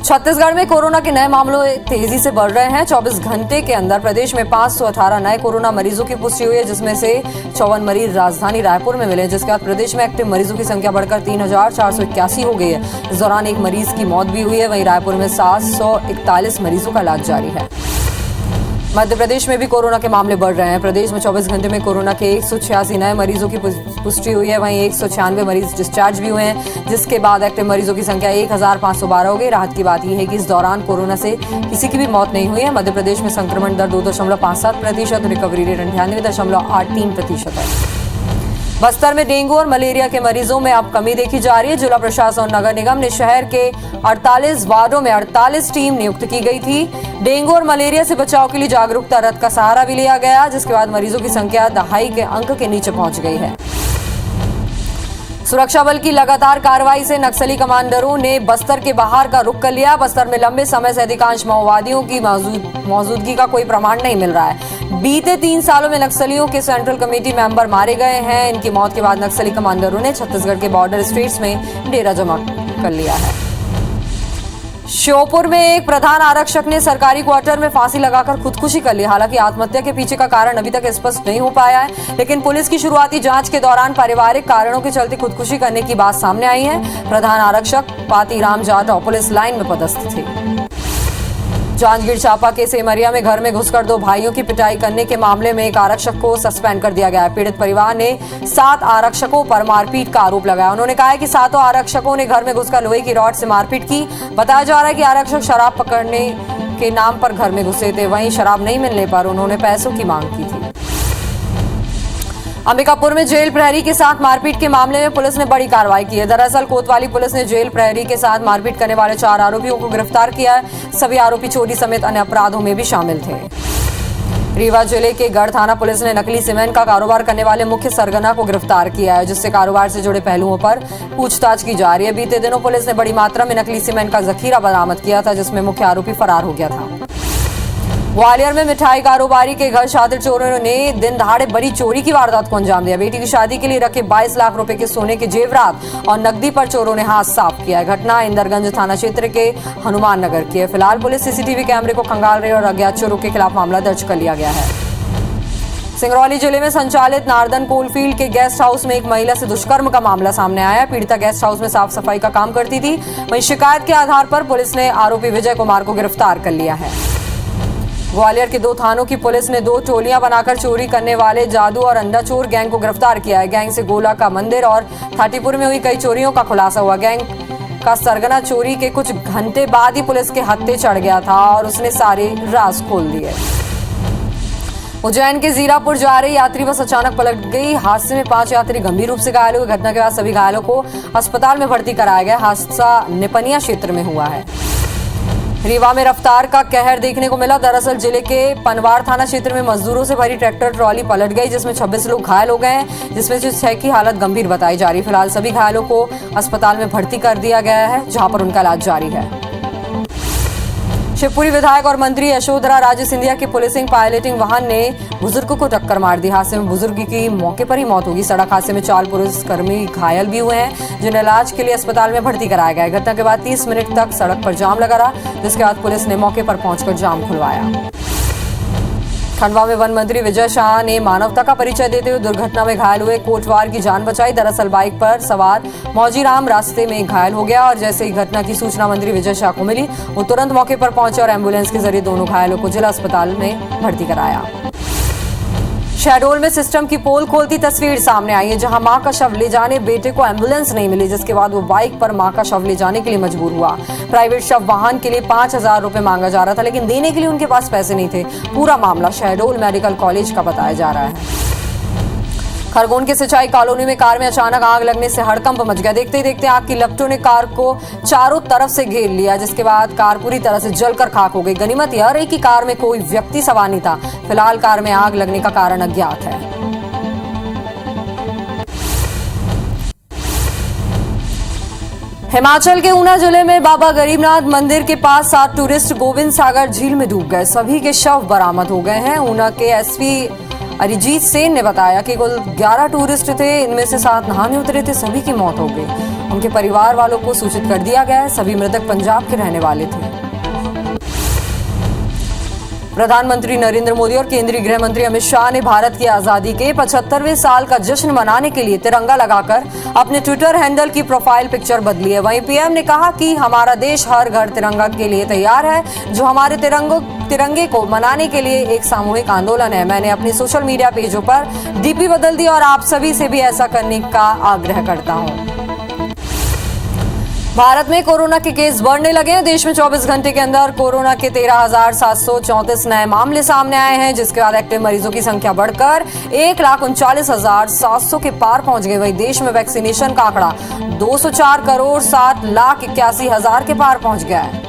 छत्तीसगढ़ में कोरोना के नए मामलों तेजी से बढ़ रहे हैं। 24 घंटे के अंदर प्रदेश में 518 नए कोरोना मरीजों की पुष्टि हुई है, जिसमें से 54 मरीज राजधानी रायपुर में मिले, जिसके बाद प्रदेश में एक्टिव मरीजों की संख्या बढ़कर 3,481 हो गई है। इस दौरान एक मरीज की मौत भी हुई है। वहीं रायपुर में 741 मरीजों का इलाज जारी है। मध्य प्रदेश में भी कोरोना के मामले बढ़ रहे हैं। प्रदेश में 24 घंटे में कोरोना के 186 नए मरीजों की पुष्टि हुई है। वहीं 196 मरीज डिस्चार्ज भी हुए हैं, जिसके बाद एक्टिव मरीजों की संख्या 1512 हो गई। राहत की बात यह है कि इस दौरान कोरोना से किसी की भी मौत नहीं हुई है। मध्य प्रदेश में संक्रमण दर 2.57%, रिकवरी रेट 98.83% है। बस्तर में डेंगू और मलेरिया के मरीजों में अब कमी देखी जा रही है। जिला प्रशासन और नगर निगम ने शहर के 48 वार्डों में 48 टीम नियुक्त की गई थी। डेंगू और मलेरिया से बचाव के लिए जागरूकता रथ का सहारा भी लिया गया, जिसके बाद मरीजों की संख्या दहाई के अंक के नीचे पहुंच गई है। सुरक्षा बल की लगातार कार्रवाई से नक्सली कमांडरों ने बस्तर के बाहर का रुख कर लिया। बस्तर में लंबे समय से अधिकांश माओवादियों की मौजूदगी का कोई प्रमाण नहीं मिल रहा है। बीते 3 सालों में नक्सलियों के सेंट्रल कमेटी मेंबर मारे गए हैं। इनकी मौत के बाद नक्सली कमांडरों ने छत्तीसगढ़ के बॉर्डर स्टेट्स में डेरा जमा कर लिया है। श्योपुर में एक प्रधान आरक्षक ने सरकारी क्वार्टर में फांसी लगाकर खुदकुशी कर ली। हालांकि आत्महत्या के पीछे का कारण अभी तक स्पष्ट नहीं हो पाया है, लेकिन पुलिस की शुरुआती जांच के दौरान पारिवारिक कारणों के चलते खुदकुशी करने की बात सामने आई है। प्रधान आरक्षक पातीराम जाटव पुलिस लाइन में पदस्थ थे। जांजगीर चांपा के सेमरिया में घर में घुसकर 2 भाइयों की पिटाई करने के मामले में एक आरक्षक को सस्पेंड कर दिया गया है। पीड़ित परिवार ने 7 आरक्षकों पर मारपीट का आरोप लगाया। उन्होंने कहा है कि 7 आरक्षकों ने घर में घुसकर लोहे की रॉड से मारपीट की। बताया जा रहा है कि आरक्षक शराब पकड़ने के नाम पर घर में घुसे थे। वहीं शराब नहीं मिलने पर उन्होंने पैसों की मांग की थी। अंबिकापुर में जेल प्रहरी के साथ मारपीट के मामले में पुलिस ने बड़ी कार्रवाई की है। दरअसल कोतवाली पुलिस ने जेल प्रहरी के साथ मारपीट करने वाले 4 आरोपियों को गिरफ्तार किया है। सभी आरोपी चोरी समेत अन्य अपराधों में भी शामिल थे। रीवा जिले के गढ़ थाना पुलिस ने नकली सीमेंट का कारोबार करने वाले मुख्य सरगना को गिरफ्तार किया है, जिससे कारोबार से जुड़े पहलुओं पर पूछताछ की जा रही है। बीते दिनों पुलिस ने बड़ी मात्रा में नकली सीमेंट का जखीरा बरामद किया था, जिसमें मुख्य आरोपी फरार हो गया था। ग्वालियर में मिठाई कारोबारी के घर शातिर चोरों ने दिन दहाड़े बड़ी चोरी की वारदात को अंजाम दिया। बेटी की शादी के लिए रखे 22 लाख रुपए के सोने के जेवरात और नकदी पर चोरों ने हाथ साफ किया है। घटना इंदरगंज थाना क्षेत्र के हनुमान नगर की है। फिलहाल पुलिस सीसीटीवी कैमरे को खंगाल रही है और अज्ञात चोरों के खिलाफ मामला दर्ज कर लिया गया है। सिंगरौली जिले में संचालित नारदन कोलफील्ड के गेस्ट हाउस में एक महिला से दुष्कर्म का मामला सामने आया। पीड़िता गेस्ट हाउस में साफ सफाई का काम करती थी। वहीं शिकायत के आधार पर पुलिस ने आरोपी विजय कुमार को गिरफ्तार कर लिया है। ग्वालियर के 2 थानों की पुलिस ने 2 टोलियां बनाकर चोरी करने वाले जादू और अंडा चोर गैंग को गिरफ्तार किया है। गैंग से गोला का मंदिर और थाटीपुर में हुई कई चोरियों का खुलासा हुआ। गैंग का सरगना चोरी के कुछ घंटे बाद ही पुलिस के हत्थे चढ़ गया था और उसने सारे राज खोल दिए। उज्जैन के जीरापुर जा रही यात्री बस अचानक पलट गई। हादसे में 5 यात्री गंभीर रूप से घायल हुए। घटना के बाद सभी घायलों को अस्पताल में भर्ती कराया गया। हादसा निपनिया क्षेत्र में हुआ है। रीवा में रफ्तार का कहर देखने को मिला। दरअसल जिले के पनवाड़ थाना क्षेत्र में मजदूरों से भरी ट्रैक्टर ट्रॉली पलट गई, जिसमें 26 लोग घायल हो गए हैं, जिसमें से 6 की हालत गंभीर बताई जा रही है। फिलहाल सभी घायलों को अस्पताल में भर्ती कर दिया गया है, जहां पर उनका इलाज जारी है। शिवपुरी विधायक और मंत्री यशोधरा राजे सिंधिया की पुलिसिंग पायलटिंग वाहन ने बुजुर्ग को टक्कर मार दी। हादसे में बुजुर्ग की मौके पर ही मौत होगी। सड़क हादसे में 4 पुलिसकर्मी घायल भी हुए हैं, जिन्हें इलाज के लिए अस्पताल में भर्ती कराया गया है। घटना के बाद 30 मिनट तक सड़क पर जाम लगा रहा, जिसके बाद पुलिस ने मौके पर पहुंचकर जाम खुलवाया। खंडवा में वन मंत्री विजय शाह ने मानवता का परिचय देते हुए दुर्घटना में घायल हुए कोटवार की जान बचाई। दरअसल बाइक पर सवार मौजीराम रास्ते में घायल हो गया और जैसे ही घटना की सूचना मंत्री विजय शाह को मिली, वो तुरंत मौके पर पहुंचे और एम्बुलेंस के जरिए दोनों घायलों को जिला अस्पताल में भर्ती कराया। शहडोल में सिस्टम की पोल खोलती तस्वीर सामने आई है, जहां मां का शव ले जाने बेटे को एम्बुलेंस नहीं मिली, जिसके बाद वो बाइक पर मां का शव ले जाने के लिए मजबूर हुआ। प्राइवेट शव वाहन के लिए 5,000 रुपए मांगा जा रहा था, लेकिन देने के लिए उनके पास पैसे नहीं थे। पूरा मामला शहडोल मेडिकल कॉलेज का बताया जा रहा है। खरगोन के सिंचाई कॉलोनी में कार में अचानक आग लगने से हड़कंप मच गया। देखते ही देखते आग की लपटों ने कार को चारों तरफ से घेर लिया, जिसके बाद कार पूरी तरह से जलकर खाक हो गई। गनीमत यह रही कि कार में कोई व्यक्ति सवार नहीं था। फिलहाल कार में आग लगने का कारण अज्ञात है। हिमाचल के ऊना जिले में बाबा गरीबनाथ मंदिर के पास 7 टूरिस्ट गोविंद सागर झील में डूब गए। सभी के शव बरामद हो गए हैं। ऊना के एसपी अरिजीत सेन ने बताया कि कुल 11 टूरिस्ट थे, इनमें से 7 नहाने उतरे थे। सभी की मौत हो गई। उनके परिवार वालों को सूचित कर दिया गया है। सभी मृतक पंजाब के रहने वाले थे। प्रधानमंत्री नरेंद्र मोदी और केंद्रीय गृह मंत्री अमित शाह ने भारत की आजादी के 75वें साल का जश्न मनाने के लिए तिरंगा लगाकर अपने ट्विटर हैंडल की प्रोफाइल पिक्चर बदली है। वहीं पीएम ने कहा कि हमारा देश हर घर तिरंगा के लिए तैयार है, जो हमारे तिरंगे को मनाने के लिए एक सामूहिक आंदोलन है। मैंने अपने सोशल मीडिया पेजों पर डीपी बदल दी और आप सभी से भी ऐसा करने का आग्रह करता हूं। भारत में कोरोना के केस बढ़ने लगे हैं। देश में 24 घंटे के अंदर कोरोना के 13,734 नए मामले सामने आए हैं, जिसके बाद एक्टिव मरीजों की संख्या बढ़कर 1,39,700 के पार पहुंच गई। वहीं देश में वैक्सीनेशन का आंकड़ा 204,07,81,000 के पार पहुंच गया है।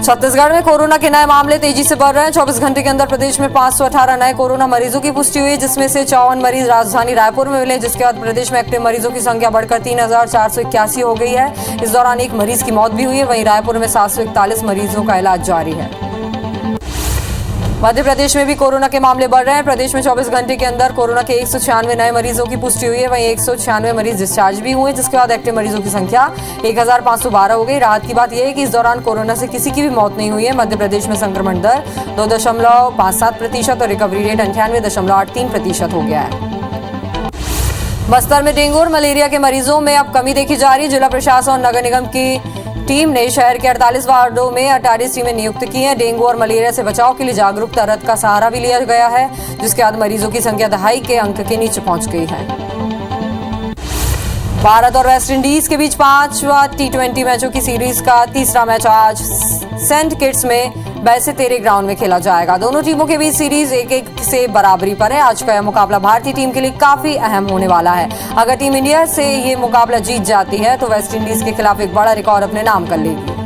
छत्तीसगढ़ में कोरोना के नए मामले तेजी से बढ़ रहे हैं। 24 घंटे के अंदर प्रदेश में 518 नए कोरोना मरीजों की पुष्टि हुई है, जिसमें से 54 मरीज राजधानी रायपुर में मिले, जिसके बाद प्रदेश में एक्टिव मरीजों की संख्या बढ़कर 3,481 हो गई है। इस दौरान एक मरीज की मौत भी हुई है। वहीं रायपुर में 741 मरीजों का इलाज जारी है। मध्य प्रदेश में भी कोरोना के मामले बढ़ रहे हैं। प्रदेश में 24 घंटे के अंदर कोरोना के 196 नए मरीजों की पुष्टि हुई है। वहीं 196 मरीज डिस्चार्ज भी हुए, जिसके बाद एक्टिव मरीजों की संख्या 1,512 हो गई। राहत की बात यह है कि इस दौरान कोरोना से किसी की भी मौत नहीं हुई है। मध्य प्रदेश में संक्रमण दर 2.57% और रिकवरी रेट 98.83% हो गया है। बस्तर में डेंगू और मलेरिया के मरीजों में अब कमी देखी जा रही है। जिला प्रशासन और नगर निगम की टीम ने शहर के 48 वार्डों में 48 टीमें नियुक्त की हैं। डेंगू और मलेरिया से बचाव के लिए जागरूकता रथ का सहारा भी लिया गया है, जिसके बाद मरीजों की संख्या 2.5 के अंक के नीचे पहुंच गई है। भारत और वेस्ट इंडीज के बीच 5वां T20 मैचों की सीरीज का तीसरा मैच आज सेंट किट्स में वैसे तेरे ग्राउंड में खेला जाएगा। दोनों टीमों के बीच सीरीज 1-1 से बराबरी पर है। आज का यह मुकाबला भारतीय टीम के लिए काफी अहम होने वाला है। अगर टीम इंडिया से ये मुकाबला जीत जाती है तो वेस्ट इंडीज के खिलाफ एक बड़ा रिकॉर्ड अपने नाम कर लेगी।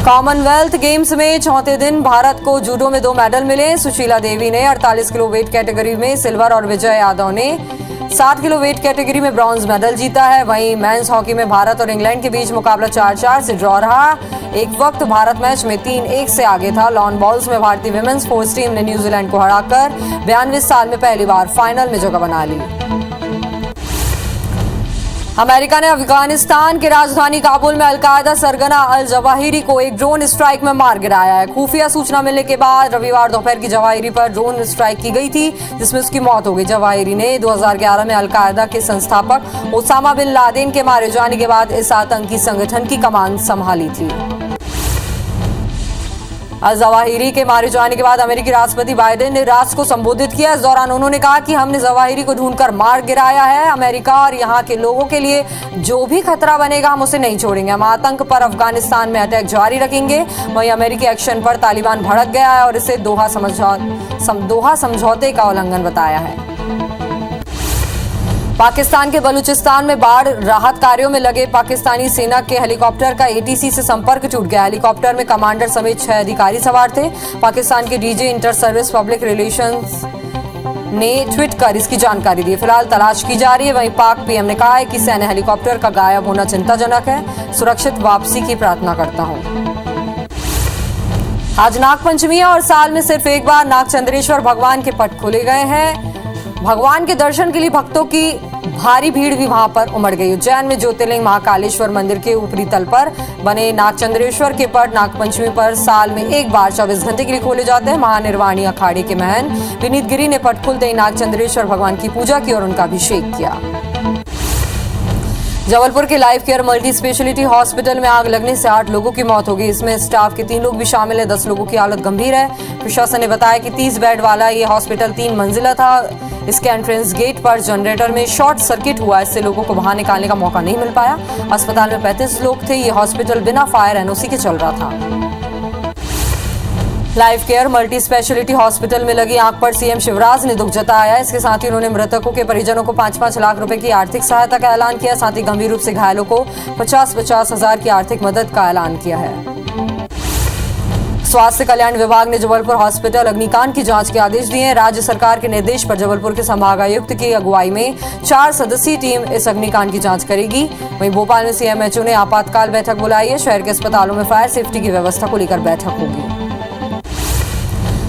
कॉमनवेल्थ गेम्स में चौथे दिन भारत को जूडो में 2 मेडल मिले। सुशीला देवी ने 48 किलो वेट कैटेगरी में सिल्वर और विजय यादव ने 60 किलो वेट कैटेगरी में ब्रॉन्ज मेडल जीता है। वहीं मेंस हॉकी में भारत और इंग्लैंड के बीच मुकाबला 4-4 से ड्रॉ रहा। एक वक्त भारत मैच में 3-1 से आगे था। लॉन बॉल्स में भारतीय विमेंस फोर्स टीम ने न्यूजीलैंड को हराकर 92 साल में पहली बार फाइनल में जगह बना ली। अमेरिका ने अफगानिस्तान की राजधानी काबुल में अलकायदा सरगना अल जवाहिरी को एक ड्रोन स्ट्राइक में मार गिराया है। खुफिया सूचना मिलने के बाद रविवार दोपहर की जवाहिरी पर ड्रोन स्ट्राइक की गई थी, जिसमें उसकी मौत हो गई। जवाहिरी ने 2011 में अलकायदा के संस्थापक ओसामा बिन लादेन के मारे जाने के बाद इस आतंकी संगठन की कमान संभाली थी। अल जवाहिरी के मारे जाने के बाद अमेरिकी राष्ट्रपति बाइडेन ने राष्ट्र को संबोधित किया। इस दौरान उन्होंने कहा कि हमने जवाहिरी को ढूंढकर मार गिराया है। अमेरिका और यहाँ के लोगों के लिए जो भी खतरा बनेगा हम उसे नहीं छोड़ेंगे। हम आतंक पर अफगानिस्तान में अटैक जारी रखेंगे। वहीं अमेरिकी एक्शन पर तालिबान भड़क गया है और इसे दोहा समझौते का उल्लंघन बताया है। पाकिस्तान के बलूचिस्तान में बाढ़ राहत कार्यों में लगे पाकिस्तानी सेना के हेलीकॉप्टर का एटीसी से संपर्क टूट गया। हेलीकॉप्टर में कमांडर समेत 6 अधिकारी सवार थे। पाकिस्तान के DG inter service public relations ने ट्वीट कर इसकी जानकारी दी। फिलहाल तलाश की जा रही है। वहीं पाक पीएम ने कहा है कि सैन्य हेलीकॉप्टर का गायब होना चिंताजनक है। सुरक्षित वापसी की प्रार्थना करता हूं। आज नागपंचमी है और साल में सिर्फ एक बार नागचंद्रेश्वर भगवान के पट खोले गए हैं। भगवान के दर्शन के लिए भक्तों की भारी भीड़ भी वहां पर उमड़ गई। उज्जैन में ज्योतिर्लिंग महाकालेश्वर मंदिर के ऊपरी तल पर बने नागचंद्रेश्वर के पट नागपंचमी पर साल में एक बार 24 घंटे के लिए खोले जाते हैं। महानिर्वाणी अखाड़े के महंत विनीत गिरी ने पट खुलते ही नागचंद्रेश्वर भगवान की पूजा की और उनका अभिषेक किया। जबलपुर के life care multi speciality hospital में आग लगने से 8 लोगों की मौत हो गई। इसमें स्टाफ के 3 लोग भी शामिल हैं। 10 लोगों की हालत गंभीर है। प्रशासन ने बताया कि 30 बेड वाला ये हॉस्पिटल 3 मंजिला था। इसके एंट्रेंस गेट पर जनरेटर में शॉर्ट सर्किट हुआ, इससे लोगों को बाहर निकालने का मौका नहीं मिल पाया। अस्पताल में 35 लोग थे। ये हॉस्पिटल बिना फायर एनओसी के चल रहा था। Life care multi speciality hospital में लगी आग पर सीएम शिवराज ने दुख जताया। इसके साथ ही उन्होंने मृतकों के परिजनों को 5-5 लाख रुपए की आर्थिक सहायता का ऐलान किया। साथ ही गंभीर रूप से घायलों को 50-50 हजार की आर्थिक मदद का ऐलान किया है। स्वास्थ्य कल्याण विभाग ने जबलपुर हॉस्पिटल अग्निकांड की जांच के आदेश दिए हैं। राज्य सरकार के निर्देश पर जबलपुर के संभागायुक्त की अगुवाई में 4 सदस्यीय टीम इस अग्निकांड की जांच करेगी। वहीं भोपाल में सीएमएचओ ने आपातकाल बैठक बुलाई है। शहर के अस्पतालों में फायर सेफ्टी की व्यवस्था को लेकर बैठक होगी।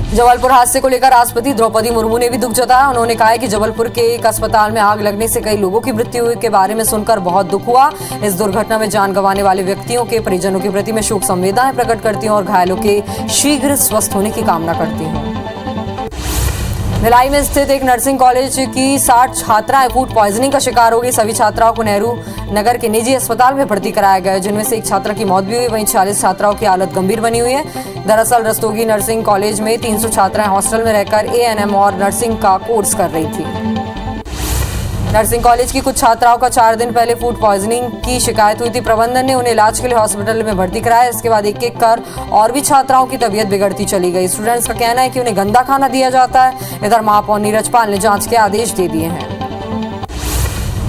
जबलपुर हादसे को लेकर राष्ट्रपति द्रौपदी मुर्मू ने भी दुख जताया। उन्होंने कहा है कि जबलपुर के एक अस्पताल में आग लगने से कई लोगों की मृत्यु हुई के बारे में सुनकर बहुत दुख हुआ। इस दुर्घटना में जान गंवाने वाले व्यक्तियों के परिजनों के प्रति मैं शोक संवेदनाएं प्रकट करती हूं और घायलों के शीघ्र स्वस्थ होने की कामना करती हूं। भिलाई में स्थित एक नर्सिंग कॉलेज की 60 छात्राएं फूड पॉइजनिंग का शिकार हो गई। सभी छात्राओं को नेहरू नगर के निजी अस्पताल में भर्ती कराया गया, जिनमें से एक छात्रा की मौत भी हुई। वहीं 40 छात्राओं की हालत गंभीर बनी हुई है। दरअसल रस्तोगी नर्सिंग कॉलेज में 300 छात्राएं हॉस्टल में रहकर एएनएम और नर्सिंग का कोर्स कर रही थी। नर्सिंग कॉलेज की कुछ छात्राओं का 4 दिन पहले फूड पॉइजनिंग की शिकायत हुई थी। प्रबंधन ने उन्हें इलाज के लिए हॉस्पिटल में भर्ती कराया। इसके बाद एक-एक कर और भी छात्राओं की तबीयत बिगड़ती चली गई। स्टूडेंट्स का कहना है कि उन्हें गंदा खाना दिया जाता है। इधर महापौर नीरज पाल ने जांच के आदेश दे दिए हैं।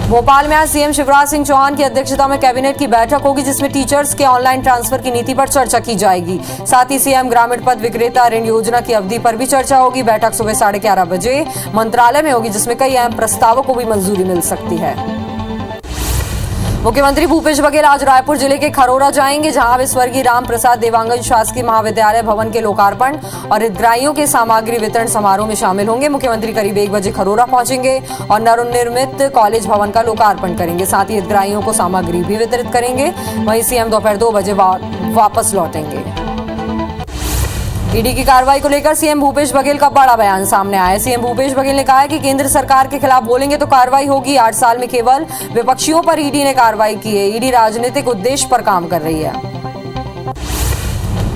भोपाल में आज सीएम शिवराज सिंह चौहान की अध्यक्षता में कैबिनेट की बैठक होगी, जिसमें टीचर्स के ऑनलाइन ट्रांसफर की नीति पर चर्चा की जाएगी। साथ ही सीएम ग्रामीण पद विक्रेता ऋण योजना की अवधि पर भी चर्चा होगी। बैठक सुबह 11:30 बजे मंत्रालय में होगी, जिसमें कई अहम प्रस्तावों को भी मंजूरी मिल सकती है। मुख्यमंत्री भूपेश बघेल आज रायपुर जिले के खरोरा जाएंगे, जहां वे स्वर्गीय राम प्रसाद देवांगन शासकीय महाविद्यालय भवन के लोकार्पण और हितग्राहियों के सामग्री वितरण समारोह में शामिल होंगे। मुख्यमंत्री करीब 1 बजे खरोरा पहुंचेंगे और नवनिर्मित कॉलेज भवन का लोकार्पण करेंगे। साथ ही हितग्राहियों को सामग्री भी वितरित करेंगे। वहीं सीएम दोपहर 2 बजे वापस लौटेंगे। ईडी की कार्रवाई को लेकर सीएम भूपेश बघेल का बड़ा बयान सामने आया है। सीएम भूपेश बघेल ने कहा है कि केंद्र सरकार के खिलाफ बोलेंगे तो कार्रवाई होगी। 8 साल में केवल विपक्षियों पर ईडी ने कार्रवाई की है। ईडी राजनीतिक उद्देश्य पर काम कर रही है।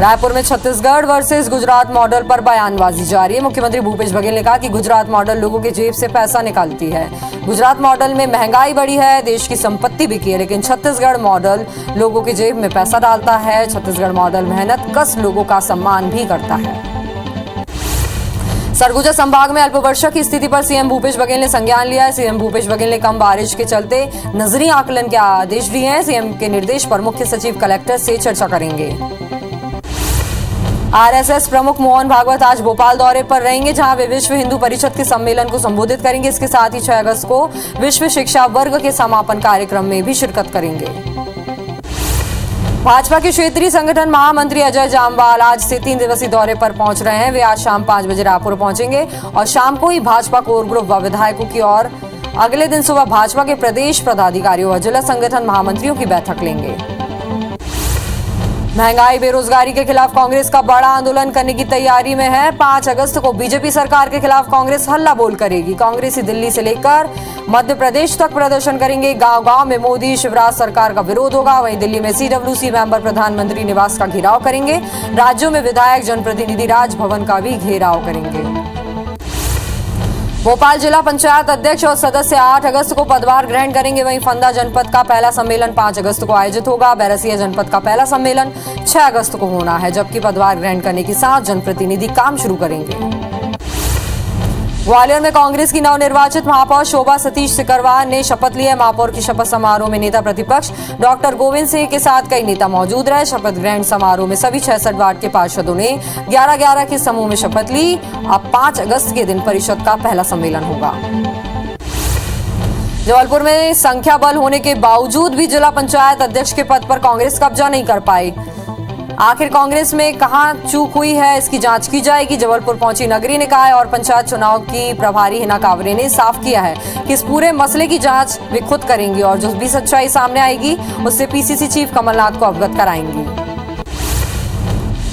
रायपुर में छत्तीसगढ़ वर्सेस गुजरात मॉडल पर बयानबाजी जारी है। मुख्यमंत्री भूपेश बघेल ने कहा कि गुजरात मॉडल लोगों के जेब से पैसा निकालती है। गुजरात मॉडल में महंगाई बढ़ी है, देश की संपत्ति बिकी है, लेकिन छत्तीसगढ़ मॉडल लोगों के जेब में पैसा डालता है। छत्तीसगढ़ मॉडल मेहनत कश लोगों का सम्मान भी करता है। सरगुजा संभाग में अल्पवर्षा की स्थिति पर सीएम भूपेश बघेल ने संज्ञान लिया है। सीएम भूपेश बघेल ने कम बारिश के चलते नजरी आकलन के आदेश दिए हैं। सीएम के निर्देश पर मुख्य सचिव कलेक्टर से चर्चा करेंगे। आरएसएस प्रमुख मोहन भागवत आज भोपाल दौरे पर रहेंगे, जहां वे विश्व हिंदू परिषद के सम्मेलन को संबोधित करेंगे। इसके साथ ही 6 अगस्त को विश्व शिक्षा वर्ग के समापन कार्यक्रम में भी शिरकत करेंगे। भाजपा के क्षेत्रीय संगठन महामंत्री अजय जामवाल आज से 3 दिवसीय दौरे पर पहुंच रहे हैं। वे आज शाम 5 बजे रायपुर पहुंचेंगे और शाम को ही भाजपा कोर ग्रुप व विधायकों की ओर अगले दिन सुबह भाजपा के प्रदेश पदाधिकारियों व जिला संगठन महामंत्रियों की बैठक लेंगे। महंगाई बेरोजगारी के खिलाफ कांग्रेस का बड़ा आंदोलन करने की तैयारी में है। 5 अगस्त को बीजेपी सरकार के खिलाफ कांग्रेस हल्ला बोल करेगी। कांग्रेसी दिल्ली से लेकर मध्य प्रदेश तक प्रदर्शन करेंगे। गांव-गांव में मोदी शिवराज सरकार का विरोध होगा। वहीं दिल्ली में सीडब्ल्यूसी मेंबर प्रधानमंत्री निवास का घेराव करेंगे। राज्यों में विधायक जनप्रतिनिधि राजभवन का भी घेराव करेंगे। भोपाल जिला पंचायत अध्यक्ष और सदस्य 8 अगस्त को पदभार ग्रहण करेंगे। वहीं फंदा जनपद का पहला सम्मेलन 5 अगस्त को आयोजित होगा। बैरसिया जनपद का पहला सम्मेलन 6 अगस्त को होना है, जबकि पदभार ग्रहण करने के साथ जनप्रतिनिधि काम शुरू करेंगे। ग्वालियर में कांग्रेस की नवनिर्वाचित महापौर शोभा सतीश सिकरवार ने शपथ ली है। महापौर की शपथ समारोह में नेता प्रतिपक्ष डॉक्टर गोविंद सिंह के साथ कई नेता मौजूद रहे। शपथ ग्रहण समारोह में सभी 66 वार्ड के पार्षदों ने 11-11 के समूह में शपथ ली। अब 5 अगस्त के दिन परिषद का पहला सम्मेलन होगा। जबलपुर में संख्या बल होने के बावजूद भी जिला पंचायत अध्यक्ष के पद पर कांग्रेस कब्जा नहीं कर पाई। आखिर कांग्रेस में कहां चूक हुई है, इसकी जांच की जाएगी। जबलपुर पहुंची नगरीय निकाय और पंचायत चुनाव की प्रभारी हिना कावरे ने साफ किया है कि इस पूरे मसले की जांच वे खुद करेंगी और जो भी सच्चाई सामने आएगी उससे पीसीसी चीफ कमलनाथ को अवगत कराएंगी।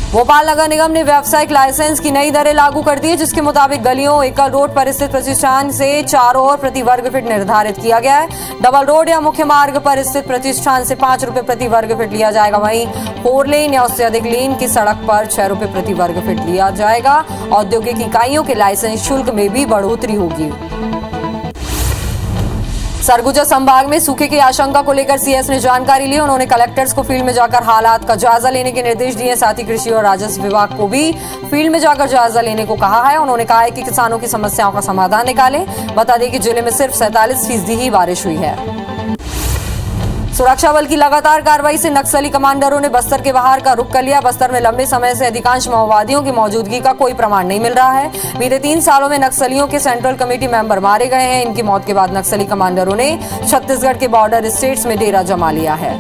भोपाल नगर निगम ने व्यावसायिक लाइसेंस की नई दरें लागू कर दी है, जिसके मुताबिक गलियों, एकल रोड पर स्थित प्रतिष्ठान से चारों ओर प्रति वर्ग फीट निर्धारित किया गया है। डबल रोड या मुख्य मार्ग पर स्थित प्रतिष्ठान से 5 रुपए प्रति वर्ग फीट लिया जाएगा। वहीं 4 लेन या उससे अधिक लेन की सड़क पर 6 रुपए प्रति वर्ग फीट लिया जाएगा। औद्योगिक इकाइयों के लाइसेंस शुल्क में भी बढ़ोतरी होगी। सरगुजा संभाग में सूखे की आशंका को लेकर सीएस ने जानकारी ली। उन्होंने कलेक्टर्स को फील्ड में जाकर हालात का जायजा लेने के निर्देश दिए। साथ ही कृषि और राजस्व विभाग को भी फील्ड में जाकर जायजा लेने को कहा है। उन्होंने कहा है कि किसानों की समस्याओं का समाधान निकालें। बता दें कि जिले में सिर्फ 47% ही बारिश हुई है। सुरक्षा बल की लगातार कार्रवाई से नक्सली कमांडरों ने बस्तर के बाहर का रुख कर लिया। बस्तर में लंबे समय से अधिकांश माओवादियों की मौजूदगी का कोई प्रमाण नहीं मिल रहा है। बीते 3 सालों में नक्सलियों के सेंट्रल कमेटी मेंबर मारे गए हैं। इनकी मौत के बाद नक्सली कमांडरों ने छत्तीसगढ़ के बॉर्डर स्टेट्स में डेरा जमा लिया है।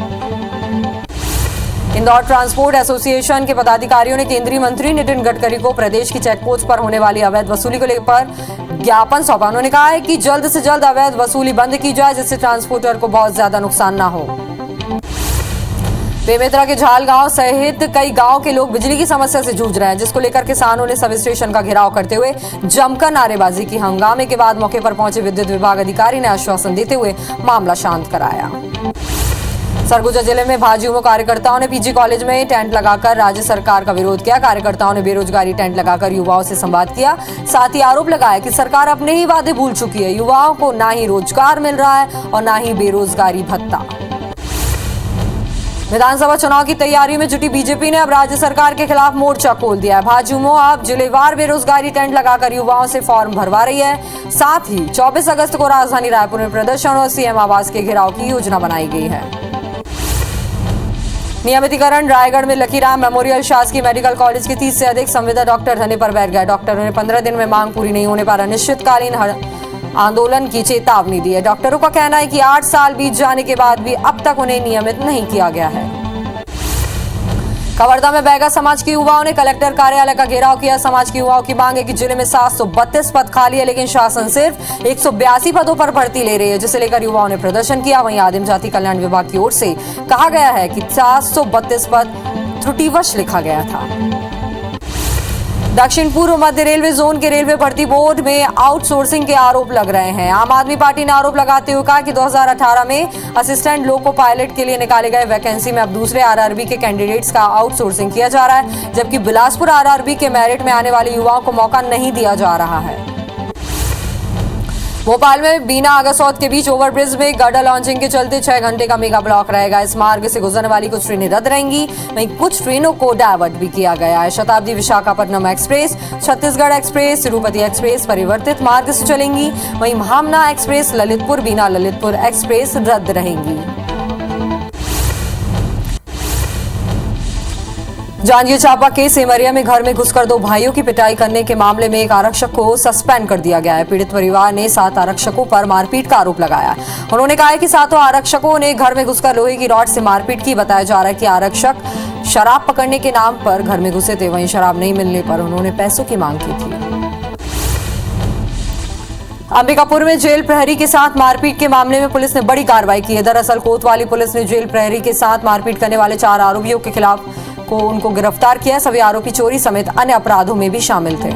इंदौर ट्रांसपोर्ट एसोसिएशन के पदाधिकारियों ने केंद्रीय मंत्री नितिन गडकरी को प्रदेश की चेकपोस्ट पर होने वाली अवैध वसूली को लेकर ज्ञापन सौंपा। उन्होंने कहा है कि जल्द से जल्द अवैध वसूली बंद की जाए, जिससे ट्रांसपोर्टर को बहुत ज्यादा नुकसान ना हो। बेमेतरा के झाल गांव सहित कई गांव के लोग बिजली की समस्या से जूझ रहे हैं, जिसको लेकर किसानों ने सब स्टेशन का घेराव करते हुए जमकर नारेबाजी की। हंगामे के बाद मौके पर पहुंचे विद्युत विभाग अधिकारी ने आश्वासन देते हुए मामला शांत कराया। सरगुजा जिले में भाजयुमो कार्यकर्ताओं ने पीजी कॉलेज में टेंट लगाकर राज्य सरकार का विरोध किया। कार्यकर्ताओं ने बेरोजगारी टेंट लगाकर युवाओं से संवाद किया। साथ ही आरोप लगाया कि सरकार अपने ही वादे भूल चुकी है। युवाओं को ना ही रोजगार मिल रहा है और ना ही बेरोजगारी भत्ता। विधानसभा चुनाव की तैयारी में जुटी बीजेपी ने अब राज्य सरकार के खिलाफ मोर्चा खोल दिया है। भाजयुमो अब जिलेवार बेरोजगारी टेंट लगाकर युवाओं से फॉर्म भरवा रही है। साथ ही 24 अगस्त को राजधानी रायपुर में प्रदर्शन और सीएम आवास के घेराव की योजना बनाई गई है। नियमितीकरण रायगढ़ में लकीराम मेमोरियल शासकीय मेडिकल कॉलेज के 30 से अधिक संविदा डॉक्टर धरने पर बैठ गए। डॉक्टरों ने 15 दिन में मांग पूरी नहीं होने पर अनिश्चितकालीन आंदोलन की चेतावनी दी है। डॉक्टरों का कहना है कि 8 साल बीत जाने के बाद भी अब तक उन्हें नियमित नहीं किया गया है। कवर्धा में बैगा समाज के युवाओं ने कलेक्टर कार्यालय का घेराव किया। समाज के युवाओं की मांग है कि जिले में 732 पद खाली है, लेकिन शासन सिर्फ 182 पदों पर भर्ती ले रही है, जिसे लेकर युवाओं ने प्रदर्शन किया। वहीं आदिम जाति कल्याण विभाग की ओर से कहा गया है कि 732 पद त्रुटिवश लिखा गया था। दक्षिण पूर्व मध्य रेलवे जोन के रेलवे भर्ती बोर्ड में आउटसोर्सिंग के आरोप लग रहे हैं। आम आदमी पार्टी ने आरोप लगाते हुए कहा कि 2018 में असिस्टेंट लोको पायलट के लिए निकाले गए वैकेंसी में अब दूसरे आरआरबी के कैंडिडेट्स का आउटसोर्सिंग किया जा रहा है, जबकि बिलासपुर आरआरबी के मेरिट में आने वाले युवाओं को मौका नहीं दिया जा रहा है। भोपाल में बीना आगासौद के बीच ओवरब्रिज में गड्ढा लॉन्चिंग के चलते 6 घंटे का मेगा ब्लॉक रहेगा। इस मार्ग से गुजरने वाली कुछ ट्रेनें रद्द रहेंगी। वहीं कुछ ट्रेनों को डायवर्ट भी किया गया है। शताब्दी Visakhapatnam express, Chhattisgarh express, Tirupati express परिवर्तित मार्ग से चलेंगी। वहीं महामना एक्सप्रेस, ललितपुर बीना ललितपुर एक्सप्रेस रद्द रहेंगी। जांजगीर चांपा के सेमरिया में घर में घुसकर 2 भाइयों की पिटाई करने के मामले में एक आरक्षक को सस्पेंड कर दिया गया है। पीड़ित परिवार ने 7 आरक्षकों पर मारपीट का आरोप लगाया। उन्होंने कहा है कि 7 आरक्षकों ने घर में घुसकर लोहे की रॉड से मारपीट की। बताया जा रहा है कि आरक्षक शराब पकड़ने के नाम पर घर में घुसे थे। वहीं शराब नहीं मिलने पर उन्होंने पैसों की मांग की थी। अंबिकापुर में जेल प्रहरी के साथ मारपीट के मामले में पुलिस ने बड़ी कार्रवाई की है। दरअसल कोतवाली पुलिस ने जेल प्रहरी के साथ मारपीट करने वाले 4 आरोपियों के खिलाफ उनको गिरफ्तार किया। सभी आरोपी चोरी समेत अन्य अपराधों में भी शामिल थे।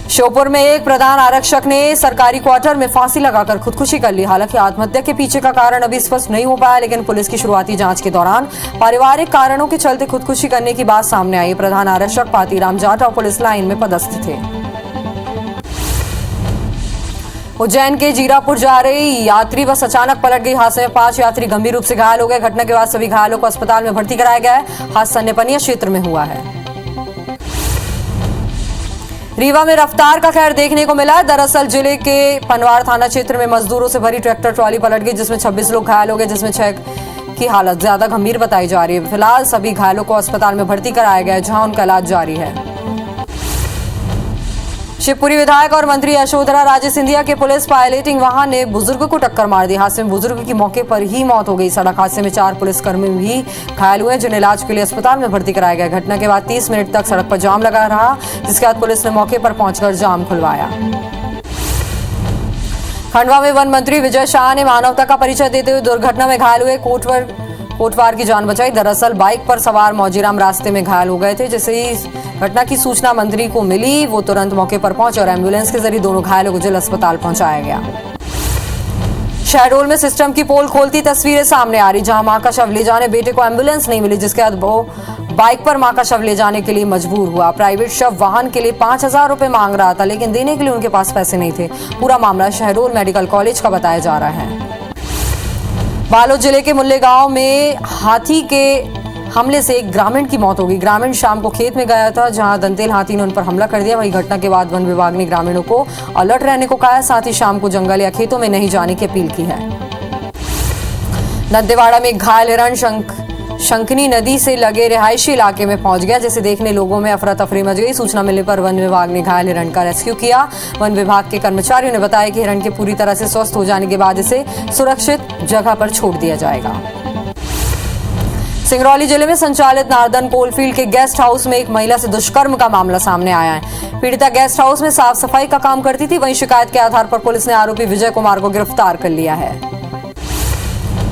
श्योपुर में एक प्रधान आरक्षक ने सरकारी क्वार्टर में फांसी लगाकर खुदकुशी कर ली। हालांकि आत्महत्या के पीछे का कारण अभी स्पष्ट नहीं हो पाया, लेकिन पुलिस की शुरुआती जांच के दौरान पारिवारिक कारणों के चलते खुदकुशी करने की बात सामने आई। प्रधान आरक्षक पातीराम जाटव पुलिस लाइन में पदस्थ थे। उज्जैन के जीरापुर जा रही यात्री बस अचानक पलट गई। हादसे में 5 यात्री गंभीर रूप से घायल हो गए। घटना के बाद सभी घायलों को अस्पताल में भर्ती कराया गया है। हादसा नेपनिया क्षेत्र में हुआ है। रीवा में रफ्तार का कहर देखने को मिला। दरअसल जिले के पनवाड़ थाना क्षेत्र में मजदूरों से भरी ट्रैक्टर ट्रॉली पलट गई, जिसमें 26 लोग घायल हो गए, जिसमें 6 की हालत ज्यादा गंभीर बताई जा रही है। फिलहाल सभी घायलों को अस्पताल में भर्ती कराया गया है, जहां उनका इलाज जारी है। शिवपुरी विधायक और मंत्री यशोधरा राजे सिंधिया के पुलिस पायलटिंग वाहन ने बुजुर्ग को टक्कर मार दी। हादसे में बुजुर्ग की मौके पर ही मौत हो गई। सड़क हादसे में 4 पुलिसकर्मी भी घायल हुए, जिन्हें इलाज के लिए अस्पताल में भर्ती कराया गया। घटना के बाद 30 मिनट तक सड़क पर जाम लगा रहा, जिसके बाद पुलिस ने मौके पर पहुंचकर जाम खुलवाया। खंडवा में वन मंत्री विजय शाह ने मानवता का परिचय देते हुए दुर्घटना में घायल हुए कोटवार की जान बचाई। दरअसल बाइक पर सवार मौजीराम रास्ते में घायल हो गए थे। जैसे ही घटना की सूचना मंत्री को मिली, वो तुरंत मौके पर पहुंचे और एम्बुलेंस के जरिए दोनों घायलों को जिला अस्पताल पहुंचाया गया। शहडोल में सिस्टम की पोल खोलती तस्वीरें सामने आ रही, जहां मां का शव ले जाने बेटे को एम्बुलेंस नहीं मिली, जिसके बाद वो बाइक पर मां का शव ले जाने के लिए मजबूर हुआ। प्राइवेट शव वाहन के लिए 5000 रुपए मांग रहा था, लेकिन देने के लिए उनके पास पैसे नहीं थे। पूरा मामला शहडोल मेडिकल कॉलेज का बताया जा रहा है। बालोद जिले के मुल्ले गांव में हाथी के हमले से एक ग्रामीण की मौत हो गई। ग्रामीण शाम को खेत में गया था, जहां दंतेल हाथी ने उन पर हमला कर दिया। वही घटना के बाद वन विभाग ने ग्रामीणों को अलर्ट रहने को कहा है। साथ ही शाम को जंगल या खेतों में नहीं जाने की अपील की है। दंतेवाड़ा में एक घायल हिरण शंखनी नदी से लगे रिहायशी इलाके में पहुंच गया, जिसे देखने लोगों में अफरा तफरी मच गई। सूचना मिलने पर वन विभाग ने घायल हिरण का रेस्क्यू किया। वन विभाग के कर्मचारियों ने बताया कि हिरण के पूरी तरह से स्वस्थ हो जाने के बाद इसे सुरक्षित जगह पर छोड़ दिया जाएगा। सिंगरौली जिले में संचालित नारदन कोलफील्ड के गेस्ट हाउस में एक महिला से दुष्कर्म का मामला सामने आया है। पीड़िता गेस्ट हाउस में साफ सफाई का काम करती थी। वहीं शिकायत के आधार पर पुलिस ने आरोपी विजय कुमार को गिरफ्तार कर लिया है।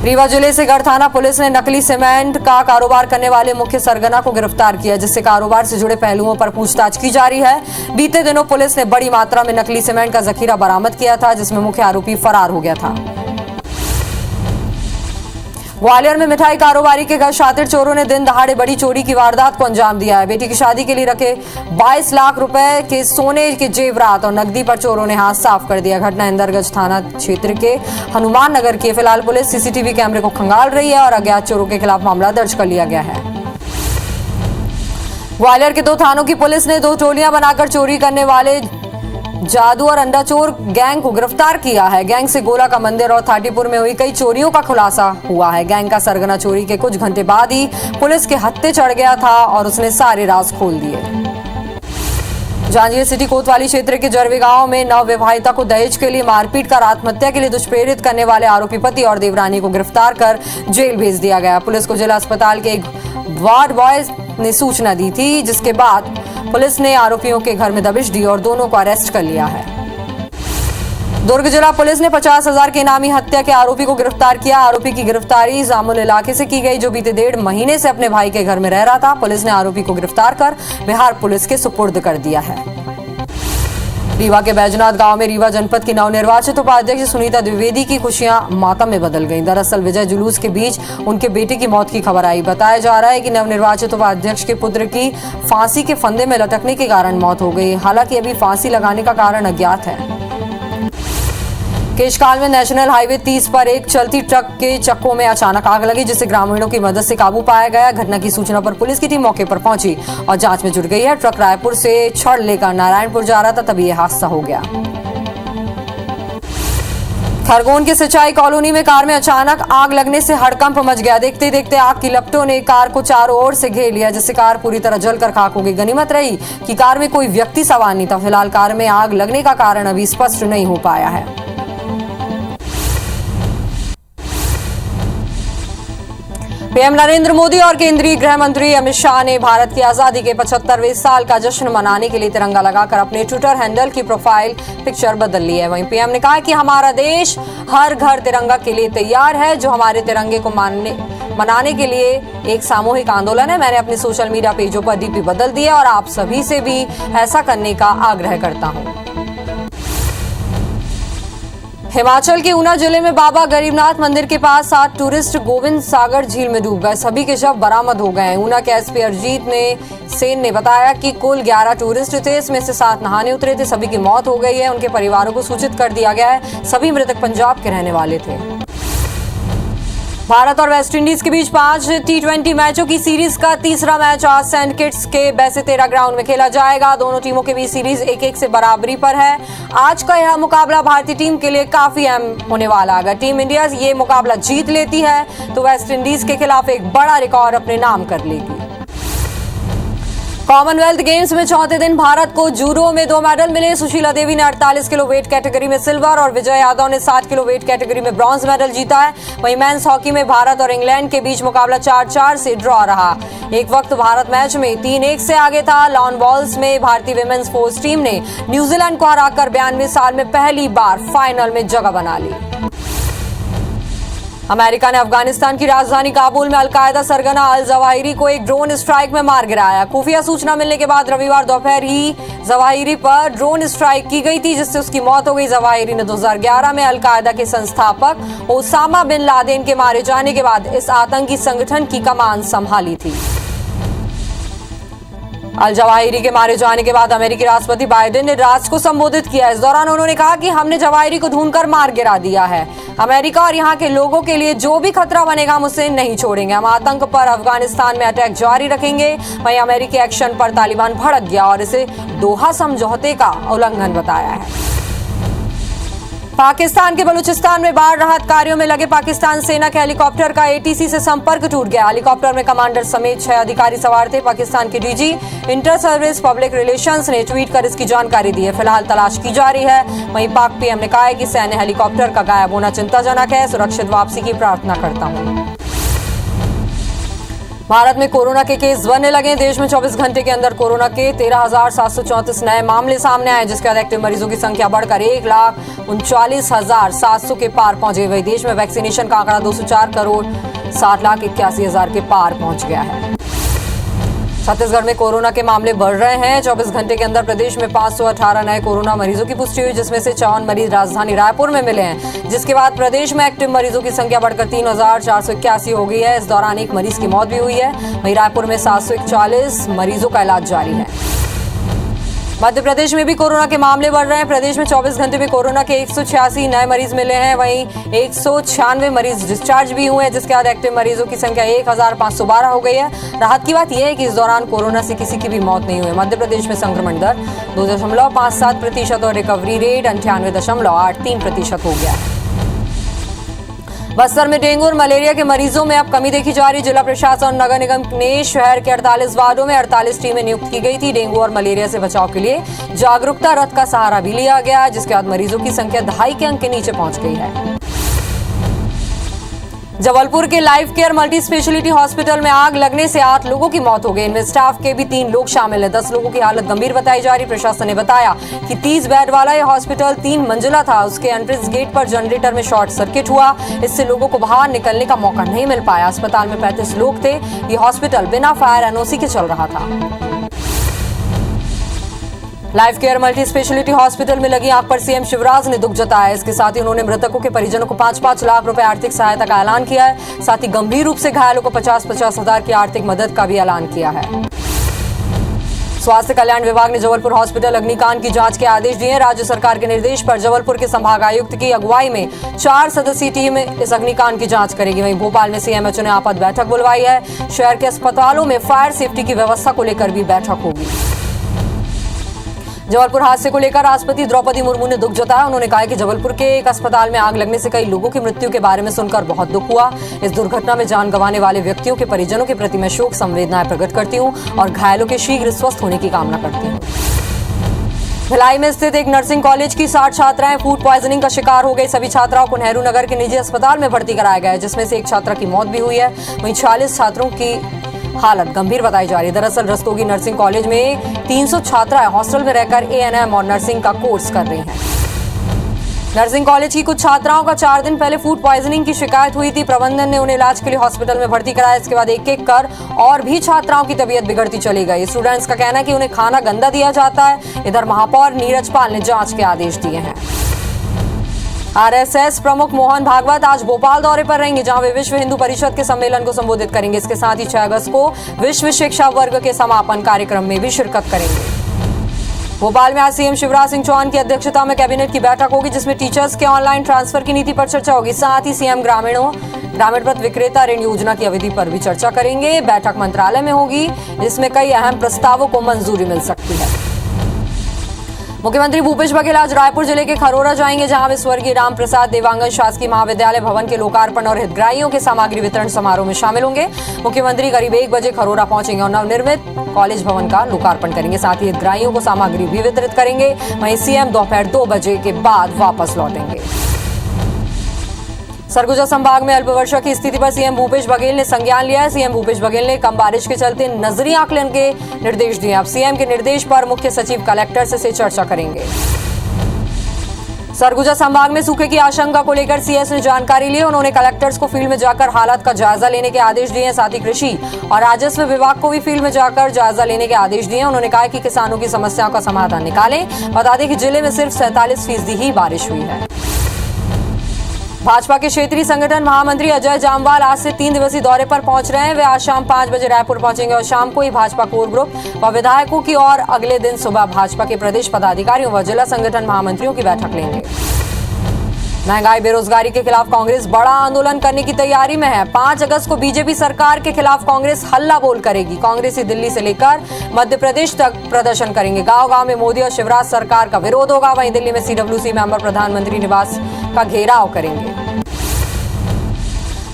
रीवा जिले से गढ़ थाना पुलिस ने नकली सीमेंट का कारोबार करने वाले मुख्य सरगना को गिरफ्तार किया, जिससे कारोबार से जुड़े पहलुओं पर पूछताछ की जा रही है। बीते दिनों पुलिस ने बड़ी मात्रा में नकली सीमेंट का जखीरा बरामद किया था, जिसमें मुख्य आरोपी फरार हो गया था। ग्वालियर में मिठाई कारोबारी के घर शातिर चोरों ने दिन दहाड़े बड़ी चोरी की वारदात को अंजाम दिया है। बेटी की शादी के लिए रखे 22 लाख रुपए के सोने के जेवरात और नकदी पर चोरों ने हाथ साफ कर दिया। घटना इंदरगंज थाना क्षेत्र के हनुमान नगर की। फिलहाल पुलिस सीसीटीवी कैमरे को खंगाल रही है और अज्ञात चोरों के खिलाफ मामला दर्ज कर लिया गया है। ग्वालियर के 2 थानों की पुलिस ने 2 टोलियां बनाकर चोरी करने वाले जादू और अंडा चोर गैंग को गिरफ्तार किया है। गैंग से गोला का मंदिर और थाटीपुर में हुई कई चोरियों का खुलासा हुआ है। गैंग का सरगना चोरी के कुछ घंटे बाद ही पुलिस के हत्थे चढ़ गया था और उसने सारे राज खोल दिए। जांजगीर सिटी कोतवाली क्षेत्र के जरवे गांव में नवविवाहिता को दहेज के लिए मारपीट कर आत्महत्या के लिए दुष्प्रेरित करने वाले आरोपी पति और देवरानी को गिरफ्तार कर जेल भेज दिया गया। पुलिस को जिला अस्पताल के एक वार्ड बॉय ने सूचना दी थी, जिसके बाद पुलिस ने आरोपियों के घर में दबिश दी और दोनों को अरेस्ट कर लिया है। दुर्ग जिला पुलिस ने 50,000 के इनामी हत्या के आरोपी को गिरफ्तार किया। आरोपी की गिरफ्तारी जामुल इलाके से की गई, जो बीते 1.5 महीने से अपने भाई के घर में रह रहा था। पुलिस ने आरोपी को गिरफ्तार कर बिहार पुलिस के सुपुर्द कर दिया है। रीवा के बैजनाथ गांव में रीवा जनपद की नवनिर्वाचित उपाध्यक्ष सुनीता द्विवेदी की खुशियां मातम में बदल गईं। दरअसल विजय जुलूस के बीच उनके बेटे की मौत की खबर आई। बताया जा रहा है कि नवनिर्वाचित उपाध्यक्ष के पुत्र की फांसी के फंदे में लटकने के कारण मौत हो गई। हालांकि अभी फांसी लगाने का कारण अज्ञात है। केशकाल में नेशनल हाईवे 30 पर एक चलती ट्रक के चक्कों में अचानक आग लगी, जिसे ग्रामीणों की मदद से काबू पाया गया। घटना की सूचना पर पुलिस की टीम मौके पर पहुंची और जांच में जुट गई है। ट्रक रायपुर से छड़ लेकर नारायणपुर जा रहा था, तभी यह हादसा हो गया। खरगोन के सिंचाई कॉलोनी में कार में अचानक आग लगने से हड़कंप मच गया। देखते देखते आग की लपटों ने कार को चारों ओर से घेर लिया, जिससे कार पूरी तरह जलकर खाक हो गई। गनीमत रही कि कार में कोई व्यक्ति सवार नहीं था। फिलहाल कार में आग लगने का कारण अभी स्पष्ट नहीं हो पाया है। पीएम नरेंद्र मोदी और केंद्रीय गृह मंत्री अमित शाह ने भारत की आजादी के 75वें साल का जश्न मनाने के लिए तिरंगा लगाकर अपने ट्विटर हैंडल की प्रोफाइल पिक्चर बदल ली है। वहीं पीएम ने कहा कि हमारा देश हर घर तिरंगा के लिए तैयार है, जो हमारे तिरंगे को मनाने के लिए एक सामूहिक आंदोलन है। मैंने अपने सोशल मीडिया पेजों पर डीपी बदल दी है और आप सभी से भी ऐसा करने का आग्रह करता हूं। हिमाचल के ऊना जिले में बाबा गरीबनाथ मंदिर के पास 7 टूरिस्ट गोविंद सागर झील में डूब गए। सभी के शव बरामद हो गए हैं। ऊना के एसपी अरिजीत सेन ने बताया कि कुल 11 टूरिस्ट थे, इसमें से 7 नहाने उतरे थे। सभी की मौत हो गई है। उनके परिवारों को सूचित कर दिया गया है। सभी मृतक पंजाब के रहने वाले थे। भारत और वेस्टइंडीज के बीच 5 T20 मैचों की सीरीज का तीसरा मैच आज सेंट किट्स के बेसेतेरा ग्राउंड में खेला जाएगा। दोनों टीमों के बीच सीरीज 1-1 से बराबरी पर है। आज का यह मुकाबला भारतीय टीम के लिए काफी अहम होने वाला है। अगर टीम इंडिया ये मुकाबला जीत लेती है तो वेस्टइंडीज के खिलाफ एक बड़ा रिकॉर्ड अपने नाम कर लेगी। कॉमनवेल्थ गेम्स में चौथे दिन भारत को जूडो में 2 मेडल मिले। सुशीला देवी ने 48 किलो वेट कैटेगरी में सिल्वर और विजय यादव ने 7 किलो वेट कैटेगरी में ब्रॉन्ज मेडल जीता है। वहीं मेंस हॉकी में भारत और इंग्लैंड के बीच मुकाबला 4-4 से ड्रॉ रहा। एक वक्त भारत मैच में 3-1 से आगे था। लॉन बॉल्स में भारतीय विमेंस फोर्स टीम ने न्यूजीलैंड को हराकर 92 साल में पहली बार फाइनल में जगह बना ली। अमेरिका ने अफगानिस्तान की राजधानी काबुल में अलकायदा सरगना अल जवाहिरी को एक ड्रोन स्ट्राइक में मार गिराया। खुफिया सूचना मिलने के बाद रविवार दोपहर ही जवाहिरी पर ड्रोन स्ट्राइक की गई थी, जिससे उसकी मौत हो गई। जवाहिरी ने 2011 में अलकायदा के संस्थापक ओसामा बिन लादेन के मारे जाने के बाद इस आतंकी संगठन की कमान संभाली थी। अल जवाहिरी के मारे जाने के बाद अमेरिकी राष्ट्रपति बाइडेन ने राष्ट्र को संबोधित किया। इस दौरान उन्होंने कहा कि हमने जवाहिरी को ढूंढकर मार गिरा दिया है। अमेरिका और यहाँ के लोगों के लिए जो भी खतरा बनेगा हम उसे नहीं छोड़ेंगे। हम आतंक पर अफगानिस्तान में अटैक जारी रखेंगे। वहीं अमेरिकी एक्शन पर तालिबान भड़क गया और इसे दोहा समझौते का उल्लंघन बताया है। पाकिस्तान के बलूचिस्तान में बाढ़ राहत कार्यों में लगे पाकिस्तान सेना के हेलीकॉप्टर का एटीसी से संपर्क टूट गया। हेलीकॉप्टर में कमांडर समेत 6 अधिकारी सवार थे। पाकिस्तान के DG inter service public relations ने ट्वीट कर इसकी जानकारी दी है। फिलहाल तलाश की जा रही है। वहीं पाक पीएम ने कहा है कि सैन्य हेलीकॉप्टर का गायब होना चिंताजनक है। सुरक्षित वापसी की प्रार्थना करता हूं। भारत में कोरोना के केस बढ़ने लगे। देश में 24 घंटे के अंदर कोरोना के 13,734 नए मामले सामने आए, जिसके बाद एक्टिव मरीजों की संख्या बढ़कर 1,39,700 के पार पहुंच गई। वही देश में वैक्सीनेशन का आंकड़ा 204,60,81,000 के पार पहुंच गया है। छत्तीसगढ़ में कोरोना के मामले बढ़ रहे हैं। 24 घंटे के अंदर प्रदेश में 518 नए कोरोना मरीजों की पुष्टि हुई, जिसमें से 54 मरीज राजधानी रायपुर में मिले हैं। जिसके बाद प्रदेश में एक्टिव मरीजों की संख्या बढ़कर 3,481 हो गई है। इस दौरान एक मरीज की मौत भी हुई है। वहीं रायपुर में 741 मरीजों का इलाज जारी है। मध्य प्रदेश में भी कोरोना के मामले बढ़ रहे हैं। प्रदेश में 24 घंटे में कोरोना के 186 नए मरीज मिले हैं। वहीं 196 मरीज डिस्चार्ज भी हुए हैं, जिसके बाद एक्टिव मरीजों की संख्या 1,512 हो गई है। राहत की बात यह है कि इस दौरान कोरोना से किसी की भी मौत नहीं हुई। मध्य प्रदेश में संक्रमण दर 2.57% और रिकवरी रेट 98.83% हो गया है। बस्तर में डेंगू और मलेरिया के मरीजों में अब कमी देखी जा रही। जिला प्रशासन और नगर निगम ने शहर के 48 वार्डों में 48 टीमें नियुक्त की गई थी। डेंगू और मलेरिया से बचाव के लिए जागरूकता रथ का सहारा भी लिया गया, जिसके बाद मरीजों की संख्या 2.5 के अंक के नीचे पहुंच गई है। जबलपुर के life care multi speciality hospital में आग लगने से 8 लोगों की मौत हो गई। इनमें स्टाफ के भी 3 लोग शामिल हैं। 10 लोगों की हालत गंभीर बताई जा रही। प्रशासन ने बताया कि 30 बेड वाला यह हॉस्पिटल 3 मंजिला था। उसके एंट्रेंस गेट पर जनरेटर में शॉर्ट सर्किट हुआ। इससे लोगों को बाहर निकलने का मौका नहीं मिल पाया। अस्पताल में 35 लोग थे। ये हॉस्पिटल बिना फायर एनओसी के चल रहा था। Life care multi speciality hospital में लगी आग पर सीएम शिवराज ने दुख जताया। इसके साथ ही उन्होंने मृतकों के परिजनों को 5-5 लाख रुपए आर्थिक सहायता का ऐलान किया है। साथ ही गंभीर रूप से घायलों को 50-50 हजार की आर्थिक मदद का भी ऐलान किया है। स्वास्थ्य कल्याण विभाग ने जबलपुर हॉस्पिटल अग्निकांड की जांच के आदेश दिए। राज्य सरकार के निर्देश पर जबलपुर के संभागायुक्त की अगुवाई में 4 सदस्यीय टीम इस अग्निकांड की जांच करेगी। वहीं भोपाल में सीएमएचओ ने आपात बैठक बुलवाई है। शहर के अस्पतालों में फायर सेफ्टी की व्यवस्था को लेकर भी बैठक होगी। जबलपुर हादसे को लेकर राष्ट्रपति द्रौपदी मुर्मू ने दुख जताया। उन्होंने कहा कि जबलपुर के एक अस्पताल में आग लगने से कई लोगों की मृत्यु के बारे में सुनकर बहुत दुख हुआ। इस दुर्घटना में जान गंवाने वाले व्यक्तियों के परिजनों के प्रति मैं शोक संवेदनाएं प्रकट करती हूं और घायलों के शीघ्र स्वस्थ होने की कामना करती हूं। भिलाई में स्थित एक नर्सिंग कॉलेज की 60 छात्राएं फूड पॉइजनिंग का शिकार हो गई। सभी छात्राओं को नेहरू नगर के निजी अस्पताल में भर्ती कराया गया है, जिसमें से एक छात्रा की मौत भी हुई है। वहीं 46 छात्रों की हालत गंभीर बताई जा रही है। दरअसल रस्तोगी नर्सिंग कॉलेज में 300 छात्राएं हॉस्टल में रहकर ANM और नर्सिंग का कोर्स कर रही हैं। नर्सिंग कॉलेज की कुछ छात्राओं का 4 दिन पहले फूड पॉइजनिंग की शिकायत हुई थी। प्रबंधन ने उन्हें इलाज के लिए हॉस्पिटल में भर्ती कराया। इसके बाद एक एक कर और भी छात्राओं की तबीयत बिगड़ती चली गई। स्टूडेंट्स का कहना है कि उन्हें खाना गंदा दिया जाता है। इधर महापौर नीरज पाल ने जांच के आदेश दिए हैं। RSS प्रमुख मोहन भागवत आज भोपाल दौरे पर रहेंगे, जहां वे विश्व हिंदू परिषद के सम्मेलन को संबोधित करेंगे। इसके साथ ही 6 अगस्त को विश्व शिक्षा वर्ग के समापन कार्यक्रम में भी शिरकत करेंगे। भोपाल में आज CM शिवराज सिंह चौहान की अध्यक्षता में कैबिनेट की बैठक होगी, जिसमें टीचर्स के ऑनलाइन ट्रांसफर की नीति पर चर्चा होगी। साथ ही CM ग्रामीण पथ विक्रेता ऋण योजना की अवधि पर भी चर्चा करेंगे। बैठक मंत्रालय में होगी, जिसमें कई अहम प्रस्तावों को मंजूरी मिल सकती है। मुख्यमंत्री भूपेश बघेल आज रायपुर जिले के खरोरा जाएंगे, जहां वे स्वर्गीय राम प्रसाद देवांगन शासकीय महाविद्यालय भवन के लोकार्पण और हितग्राहियों के सामग्री वितरण समारोह में शामिल होंगे। मुख्यमंत्री करीब 1 बजे खरोरा पहुंचेंगे और नवनिर्मित कॉलेज भवन का लोकार्पण करेंगे। साथ ही हितग्राहियों को सामग्री भी वितरित करेंगे। वहीं CM दोपहर 2 बजे के बाद वापस लौटेंगे। सरगुजा संभाग में अल्पवर्षा की स्थिति पर CM भूपेश बघेल ने संज्ञान लिया है। CM भूपेश बघेल ने कम बारिश के चलते नजरी आकलन के निर्देश दिए। अब CM के निर्देश पर मुख्य सचिव कलेक्टर से चर्चा करेंगे। सरगुजा संभाग में सूखे की आशंका को लेकर CS ने जानकारी ली। उन्होंने कलेक्टर्स को फील्ड में जाकर हालात का जायजा लेने के आदेश दिए हैं। साथ ही कृषि और राजस्व विभाग को भी फील्ड में जाकर जायजा लेने के आदेश दिए हैं। उन्होंने कहा कि किसानों की समस्याओं का समाधान निकालें। बता दें कि जिले में सिर्फ 47% ही बारिश हुई है। भाजपा के क्षेत्रीय संगठन महामंत्री अजय जामवाल आज से 3 दिवसीय दौरे पर पहुंच रहे हैं। वे आज शाम 5 बजे रायपुर पहुंचेंगे और शाम को ही भाजपा कोर ग्रुप व विधायकों की और अगले दिन सुबह भाजपा के प्रदेश पदाधिकारियों व जिला संगठन महामंत्रियों की बैठक लेंगे। महंगाई बेरोजगारी के खिलाफ कांग्रेस बड़ा आंदोलन करने की तैयारी में है। 5 अगस्त को बीजेपी सरकार के खिलाफ कांग्रेस हल्ला बोल करेगी। कांग्रेसी दिल्ली से लेकर मध्य प्रदेश तक प्रदर्शन करेंगे। गांव-गांव में मोदी और शिवराज सरकार का विरोध होगा। वहीं दिल्ली में CWC मेंबर प्रधानमंत्री निवास का घेराव करेंगे।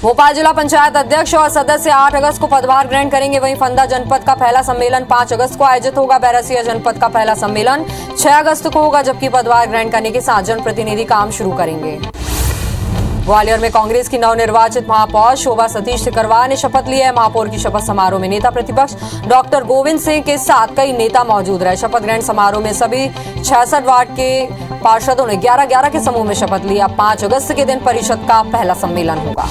भोपाल जिला पंचायत अध्यक्ष और सदस्य 8 अगस्त को पदभार ग्रहण करेंगे। वहीं फंदा जनपद का पहला सम्मेलन 5 अगस्त को आयोजित होगा। बैरसिया जनपद का पहला सम्मेलन 6 अगस्त को होगा, जबकि पदभार ग्रहण करने के साथ जनप्रतिनिधि काम शुरू करेंगे। ग्वालियर में कांग्रेस की नवनिर्वाचित महापौर शोभा सतीश सिकरवार ने शपथ ली है। महापौर की शपथ समारोह में नेता प्रतिपक्ष डॉक्टर गोविंद सिंह के साथ कई नेता मौजूद रहे। शपथ ग्रहण समारोह में सभी 66 वार्ड के पार्षदों ने 11-11 के समूह में शपथ ली। अब 5 अगस्त के दिन परिषद का पहला सम्मेलन होगा।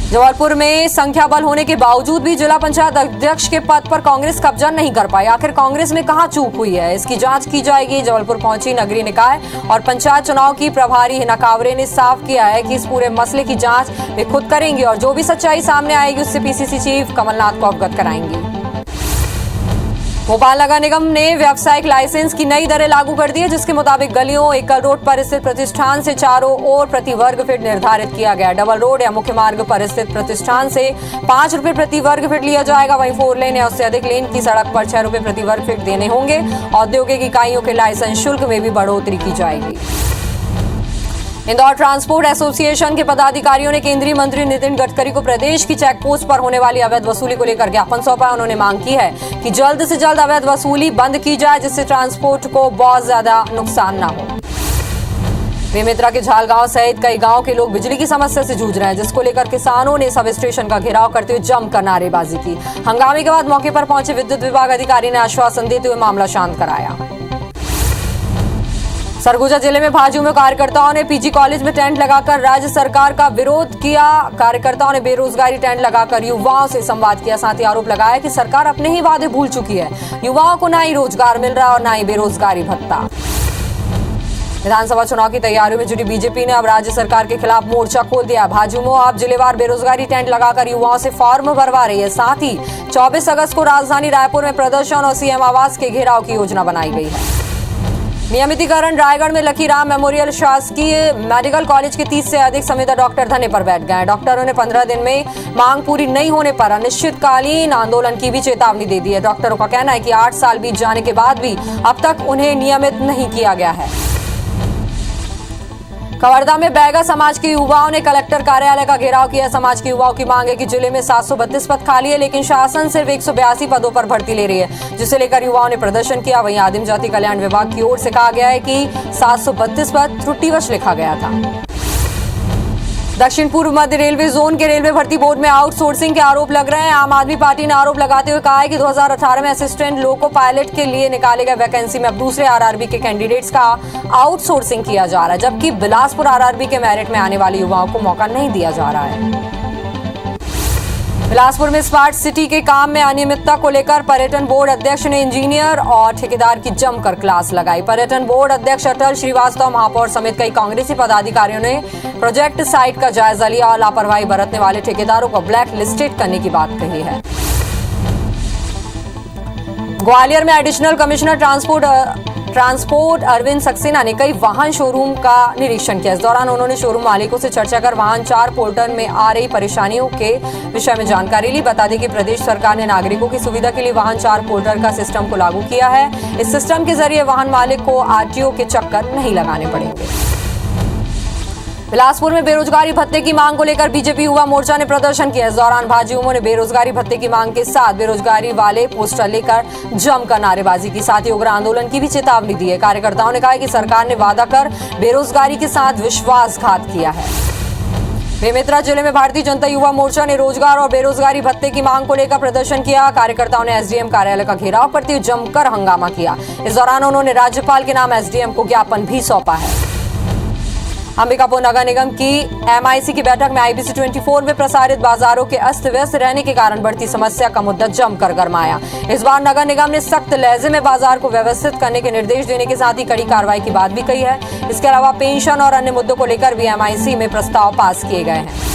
जबलपुर में संख्या बल होने के बावजूद भी जिला पंचायत अध्यक्ष के पद पर कांग्रेस कब्जा नहीं कर पाई। आखिर कांग्रेस में कहां चूक हुई है, इसकी जांच की जाएगी। जबलपुर पहुंची नगरीय निकाय और पंचायत चुनाव की प्रभारी हिना कावरे ने साफ किया है कि इस पूरे मसले की जांच वे खुद करेंगी और जो भी सच्चाई सामने आएगी उससे PCC चीफ कमलनाथ को अवगत कराएंगी। भोपाल नगर निगम ने व्यावसायिक लाइसेंस की नई दरें लागू कर दी है, जिसके मुताबिक गलियों एकल रोड पर स्थित प्रतिष्ठान से चारों ओर प्रति वर्ग फीट निर्धारित किया गया। डबल रोड या मुख्य मार्ग पर स्थित प्रतिष्ठान से 5 रुपए प्रति वर्ग फीट लिया जाएगा। वहीं 4 लेन या उससे अधिक लेन की सड़क पर 6 रुपए प्रति वर्ग फीट देने होंगे। औद्योगिक इकाइयों के लाइसेंस शुल्क में भी बढ़ोतरी की जाएगी। इंदौर ट्रांसपोर्ट एसोसिएशन के पदाधिकारियों ने केंद्रीय मंत्री नितिन गडकरी को प्रदेश की चेक पोस्ट पर होने वाली अवैध वसूली को लेकर ज्ञापन सौंपा। उन्होंने मांग की है कि जल्द से जल्द अवैध वसूली बंद की जाए, जिससे ट्रांसपोर्ट को बहुत ज्यादा नुकसान न हो। बेमेतरा के झालगांव सहित कई गांव के लोग बिजली की समस्या से जूझ रहे हैं, जिसको लेकर किसानों ने सब स्टेशन का घेराव करते हुए जमकर नारेबाजी की। हंगामे के बाद मौके पर पहुंचे विद्युत विभाग अधिकारी ने आश्वासन देते हुए मामला शांत कराया। सरगुजा जिले में भाजपा में कार्यकर्ताओं ने PG कॉलेज में टेंट लगाकर राज्य सरकार का विरोध किया। कार्यकर्ताओं ने बेरोजगारी टेंट लगाकर युवाओं से संवाद किया। साथ ही आरोप लगाया कि सरकार अपने ही वादे भूल चुकी है। युवाओं को ना ही रोजगार मिल रहा और ना ही बेरोजगारी भत्ता। विधानसभा चुनाव की तैयारियों में जुटी बीजेपी ने अब राज्य सरकार के खिलाफ मोर्चा खोल दिया। भाजपा अब जिलेवार बेरोजगारी टेंट लगाकर युवाओं से फॉर्म भरवा रही है। साथ ही 24 अगस्त को राजधानी रायपुर में प्रदर्शन और CM आवास के घेराव की योजना बनाई गई है। नियमितीकरण रायगढ़ में लकीराम मेमोरियल शासकीय मेडिकल कॉलेज के 30 से अधिक संविदा डॉक्टर धरने पर बैठ गए। डॉक्टरों ने 15 दिन में मांग पूरी नहीं होने पर अनिश्चितकालीन आंदोलन की भी चेतावनी दे दी है। डॉक्टरों का कहना है कि 8 साल बीत जाने के बाद भी अब तक उन्हें नियमित नहीं किया गया है। कवर्धा में बैगा समाज के युवाओं ने कलेक्टर कार्यालय का घेराव किया। समाज के युवाओं की मांग है कि जिले में 732 पद खाली है, लेकिन शासन सिर्फ 182 पदों पर भर्ती ले रही है, जिसे लेकर युवाओं ने प्रदर्शन किया। वहीं आदिम जाति कल्याण विभाग की ओर से कहा गया है कि 732 पद त्रुटिवश लिखा गया था। दक्षिण पूर्व मध्य रेलवे जोन के रेलवे भर्ती बोर्ड में आउटसोर्सिंग के आरोप लग रहे हैं। आम आदमी पार्टी ने आरोप लगाते हुए कहा है कि 2018 में असिस्टेंट लोको पायलट के लिए निकाले गए वैकेंसी में अब दूसरे आरआरबी के कैंडिडेट्स का आउटसोर्सिंग किया जा रहा है, जबकि बिलासपुर आरआरबी के मेरिट में आने वाले युवाओं को मौका नहीं दिया जा रहा है। बिलासपुर में स्मार्ट सिटी के काम में अनियमितता को लेकर पर्यटन बोर्ड अध्यक्ष ने इंजीनियर और ठेकेदार की जमकर क्लास लगाई। पर्यटन बोर्ड अध्यक्ष अटल श्रीवास्तव, महापौर समेत कई कांग्रेसी पदाधिकारियों ने प्रोजेक्ट साइट का जायजा लिया और लापरवाही बरतने वाले ठेकेदारों को ब्लैक लिस्टेड करने की बात कही है। ग्वालियर में additional commissioner transport Arvind Saxena ने कई वाहन शोरूम का निरीक्षण किया। इस दौरान उन्होंने शोरूम मालिकों से चर्चा कर वाहन 4 पोर्टल में आ रही परेशानियों के विषय में जानकारी ली। बता दें कि प्रदेश सरकार ने नागरिकों की सुविधा के लिए वाहन 4 पोर्टल का सिस्टम को लागू किया है। इस सिस्टम के जरिए वाहन मालिक को आरटीओ के चक्कर नहीं लगाने पड़ेंगे। बिलासपुर में बेरोजगारी भत्ते की मांग को लेकर बीजेपी युवा मोर्चा ने प्रदर्शन किया। इस दौरान भाजयुमों ने बेरोजगारी भत्ते की मांग के साथ बेरोजगारी वाले पोस्टर लेकर जमकर नारेबाजी की, साथ ही उग्र आंदोलन की भी चेतावनी दी है। कार्यकर्ताओं ने कहा कि सरकार ने वादा कर बेरोजगारी के साथ विश्वासघात किया है। बेमेतरा जिले में भारतीय जनता युवा मोर्चा ने रोजगार और बेरोजगारी भत्ते की मांग को लेकर प्रदर्शन किया। कार्यकर्ताओं ने एसडीएम कार्यालय का घेराव करते हुए जमकर हंगामा किया। इस दौरान उन्होंने राज्यपाल के नाम एसडीएम को ज्ञापन भी सौंपा है। अंबिकापुर नगर निगम की एमआईसी की बैठक में आईबीसी 24 में प्रसारित बाजारों के अस्त व्यस्त रहने के कारण बढ़ती समस्या का मुद्दा जमकर गरमाया। इस बार नगर निगम ने सख्त लहजे में बाजार को व्यवस्थित करने के निर्देश देने के साथ ही कड़ी कार्रवाई की बात भी कही है। इसके अलावा पेंशन और अन्य मुद्दों को लेकर भी एमआईसी में प्रस्ताव पास किए गए हैं।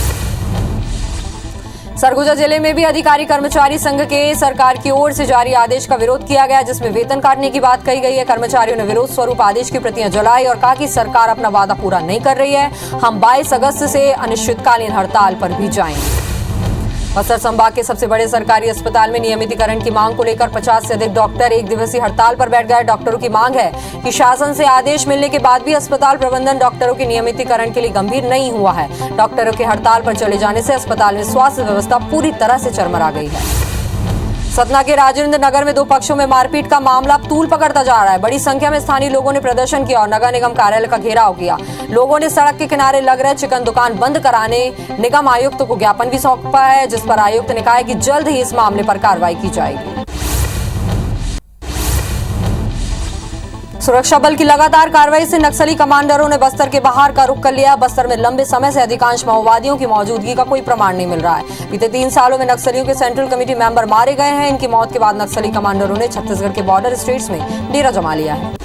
सरगुजा जिले में भी अधिकारी कर्मचारी संघ के सरकार की ओर से जारी आदेश का विरोध किया गया, जिसमें वेतन काटने की बात कही गई है। कर्मचारियों ने विरोध स्वरूप आदेश की प्रतियां जलाई और कहा कि सरकार अपना वादा पूरा नहीं कर रही है। हम 22 अगस्त से अनिश्चितकालीन हड़ताल पर भी जाएंगे। बस्तर संभाग के सबसे बड़े सरकारी अस्पताल में नियमितीकरण की मांग को लेकर 50 से अधिक डॉक्टर एक दिवसीय हड़ताल पर बैठ गए। डॉक्टरों की मांग है कि शासन से आदेश मिलने के बाद भी अस्पताल प्रबंधन डॉक्टरों के नियमितीकरण के लिए गंभीर नहीं हुआ है। डॉक्टरों के हड़ताल पर चले जाने से अस्पताल में स्वास्थ्य व्यवस्था पूरी तरह से चरमरा गई है। सतना के राजेंद्र नगर में 2 पक्षों में मारपीट का मामला तूल पकड़ता जा रहा है। बड़ी संख्या में स्थानीय लोगों ने प्रदर्शन किया और नगर निगम कार्यालय का घेराव किया। लोगों ने सड़क के किनारे लग रहे चिकन दुकान बंद कराने निगम आयुक्त को ज्ञापन भी सौंपा है, जिस पर आयुक्त ने कहा है कि जल्द ही इस मामले पर कार्रवाई की जाएगी। सुरक्षा बल की लगातार कार्रवाई से नक्सली कमांडरों ने बस्तर के बाहर का रुख कर लिया। बस्तर में लंबे समय से अधिकांश माओवादियों की मौजूदगी का कोई प्रमाण नहीं मिल रहा है। बीते 3 सालों में नक्सलियों के सेंट्रल कमेटी मेंबर मारे गए हैं। इनकी मौत के बाद नक्सली कमांडरों ने छत्तीसगढ़ के बॉर्डर स्टेट्स में डेरा जमा लिया है।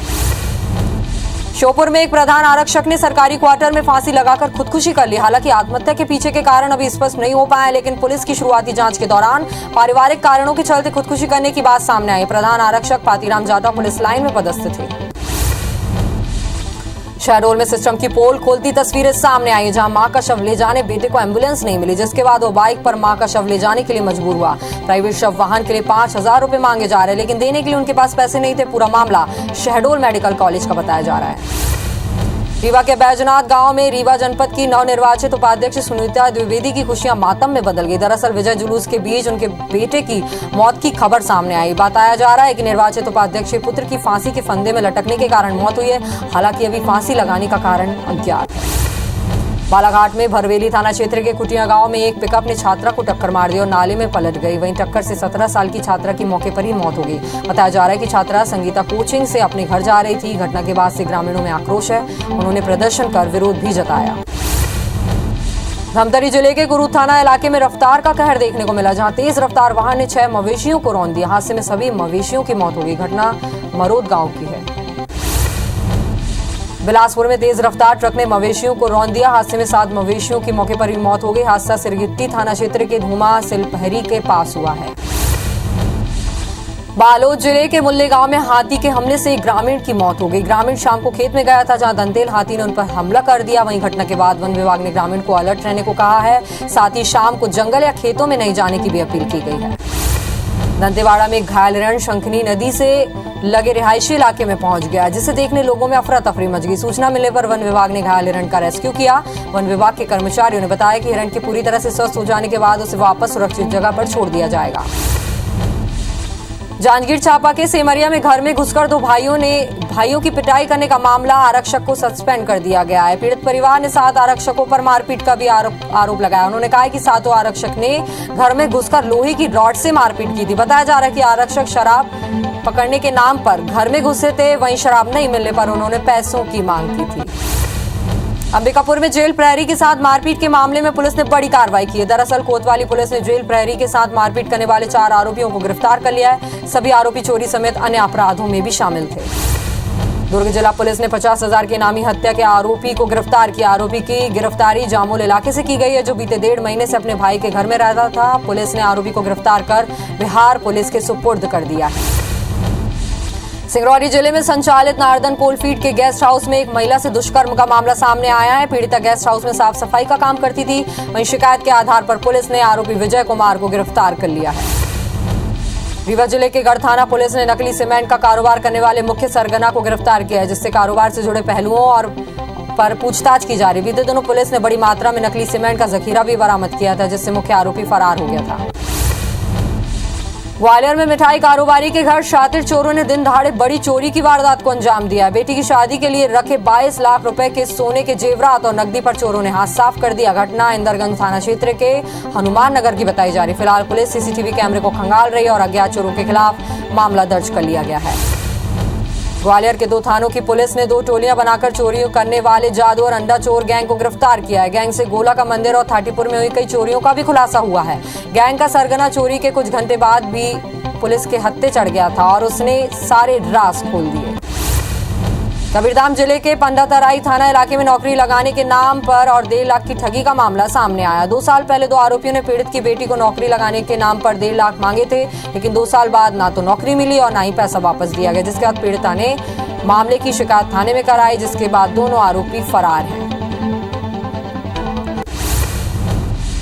श्योपुर में एक प्रधान आरक्षक ने सरकारी क्वार्टर में फांसी लगाकर खुदकुशी कर ली। हालांकि आत्महत्या के पीछे के कारण अभी स्पष्ट नहीं हो पाए, लेकिन पुलिस की शुरुआती जांच के दौरान पारिवारिक कारणों के चलते खुदकुशी करने की बात सामने आई। प्रधान आरक्षक पातीराम जाटव पुलिस लाइन में पदस्थ थे। शहडोल में सिस्टम की पोल खोलती तस्वीरें सामने आई, जहां मां का शव ले जाने बेटे को एम्बुलेंस नहीं मिली, जिसके बाद वो बाइक पर मां का शव ले जाने के लिए मजबूर हुआ। प्राइवेट शव वाहन के लिए 5000 रुपए मांगे जा रहे, लेकिन देने के लिए उनके पास पैसे नहीं थे। पूरा मामला शहडोल मेडिकल कॉलेज का बताया जा रहा है। रीवा के बैजनाथ गांव में रीवा जनपद की नवनिर्वाचित उपाध्यक्ष सुनीता द्विवेदी की खुशियां मातम में बदल गई। दरअसल विजय जुलूस के बीच उनके बेटे की मौत की खबर सामने आई। बताया जा रहा है कि निर्वाचित उपाध्यक्ष के पुत्र की फांसी के फंदे में लटकने के कारण मौत हुई है। हालांकि अभी फांसी लगाने का कारण अज्ञात है। बालाघाट में भरवेली थाना क्षेत्र के कुटिया गांव में एक पिकअप ने छात्रा को टक्कर मार दी और नाले में पलट गई। वहीं टक्कर से 17 साल की छात्रा की मौके पर ही मौत हो गई। बताया जा रहा है कि छात्रा संगीता कोचिंग से अपने घर जा रही थी। घटना के बाद से ग्रामीणों में आक्रोश है। उन्होंने प्रदर्शन कर विरोध भी जताया। धमतरी जिले के गुरु थाना इलाके में रफ्तार का कहर देखने को मिला, जहां तेज रफ्तार वाहन ने 6 मवेशियों को रौंद दिया। हादसे में सभी मवेशियों की मौत हो गई। घटना मरोद गांव की है। बिलासपुर में तेज रफ्तार ट्रक ने मवेशियों को रौंद दिया। हादसे में 7 मवेशियों की मौके पर ही मौत हो गई। हादसा सिरगिट्टी थाना क्षेत्र के धूमा सिलपहरी के पास हुआ है। बालोद जिले के मुल्ले गांव में हाथी के हमले से एक ग्रामीण की मौत हो गई। ग्रामीण शाम को खेत में गया था, जहां दंतेल हाथी ने उन पर हमला कर दिया। वहीं घटना के बाद वन विभाग ने ग्रामीण को अलर्ट रहने को कहा है। साथ ही शाम को जंगल या खेतों में नहीं जाने की भी अपील की गई है। दंतेवाड़ा में घायल हिरण शंखनी नदी से लगे रिहायशी इलाके में पहुंच गया, जिसे देखने लोगों में अफरा तफरी मच गई। सूचना मिलने पर वन विभाग ने घायल हिरण का रेस्क्यू किया। वन विभाग के कर्मचारियों ने बताया कि हिरण के पूरी तरह से स्वस्थ हो जाने के बाद उसे वापस सुरक्षित जगह पर छोड़ दिया जाएगा। जांजगीर चांपा के सेमरिया में घर में घुसकर दो भाइयों की पिटाई करने का मामला, आरक्षक को सस्पेंड कर दिया गया है। पीड़ित परिवार ने 7 आरक्षकों पर मारपीट का भी आरोप लगाया। उन्होंने कहा कि 7 आरक्षक ने घर में घुसकर लोहे की रॉड से मारपीट की थी। बताया जा रहा है कि आरक्षक शराब पकड़ने के नाम पर घर में घुसे थे, वहीं शराब नहीं मिलने पर उन्होंने पैसों की मांग की थी। अंबिकापुर में जेल प्रहरी के साथ मारपीट के मामले में पुलिस ने बड़ी कार्रवाई की है। दरअसल कोतवाली पुलिस ने जेल प्रहरी के साथ मारपीट करने वाले 4 आरोपियों को गिरफ्तार कर लिया है। सभी आरोपी चोरी समेत अन्य अपराधों में भी शामिल थे। दुर्ग जिला पुलिस ने 50,000 की इनामी हत्या के आरोपी को गिरफ्तार किया। आरोपी की गिरफ्तारी जामोल इलाके से की गई है, जो बीते 1.5 महीने से अपने भाई के घर में रहता था। पुलिस ने आरोपी को गिरफ्तार कर बिहार पुलिस के सुपुर्द कर दिया है। सिंगरौली जिले में संचालित नारदन कोलफील्ड के गेस्ट हाउस में एक महिला से दुष्कर्म का मामला सामने आया है। पीड़िता गेस्ट हाउस में साफ सफाई का काम करती थी। वहीं शिकायत के आधार पर पुलिस ने आरोपी विजय कुमार को गिरफ्तार कर लिया है। रीवा जिले के गढ़ थाना पुलिस ने नकली सीमेंट का कारोबार करने वाले मुख्य सरगना को गिरफ्तार किया है, जिससे कारोबार से जुड़े पहलुओं और पर पूछताछ की जा रही। बीते दिनों पुलिस ने बड़ी मात्रा में नकली सीमेंट का जखीरा भी बरामद किया था, जिससे मुख्य आरोपी फरार हो गया था। ग्वालियर में मिठाई कारोबारी के घर शातिर चोरों ने दिन दहाड़े बड़ी चोरी की वारदात को अंजाम दिया। बेटी की शादी के लिए रखे 22 लाख रुपए के सोने के जेवरात और नकदी पर चोरों ने हाथ साफ कर दिया। घटना इंदरगंज थाना क्षेत्र के हनुमान नगर की बताई जा रही। फिलहाल पुलिस सीसीटीवी कैमरे को खंगाल रही है और अज्ञात चोरों के खिलाफ मामला दर्ज कर लिया गया है। ग्वालियर के 2 थानों की पुलिस ने 2 टोलियां बनाकर चोरी करने वाले जादू और अंडा चोर गैंग को गिरफ्तार किया है। गैंग से गोला का मंदिर और थाटीपुर में हुई कई चोरियों का भी खुलासा हुआ है। गैंग का सरगना चोरी के कुछ घंटे बाद भी पुलिस के हत्थे चढ़ गया था और उसने सारे राज खोल दिए। कबीरधाम जिले के पंडातराई थाना इलाके में नौकरी लगाने के नाम पर और 1.5 लाख की ठगी का मामला सामने आया। 2 साल पहले 2 आरोपियों ने पीड़ित की बेटी को नौकरी लगाने के नाम पर 1.5 लाख मांगे थे, लेकिन 2 साल बाद ना तो नौकरी मिली और ना ही पैसा वापस दिया गया, जिसके बाद पीड़िता ने मामले की शिकायत थाने में कराई, जिसके बाद दोनों आरोपी फरार हैं।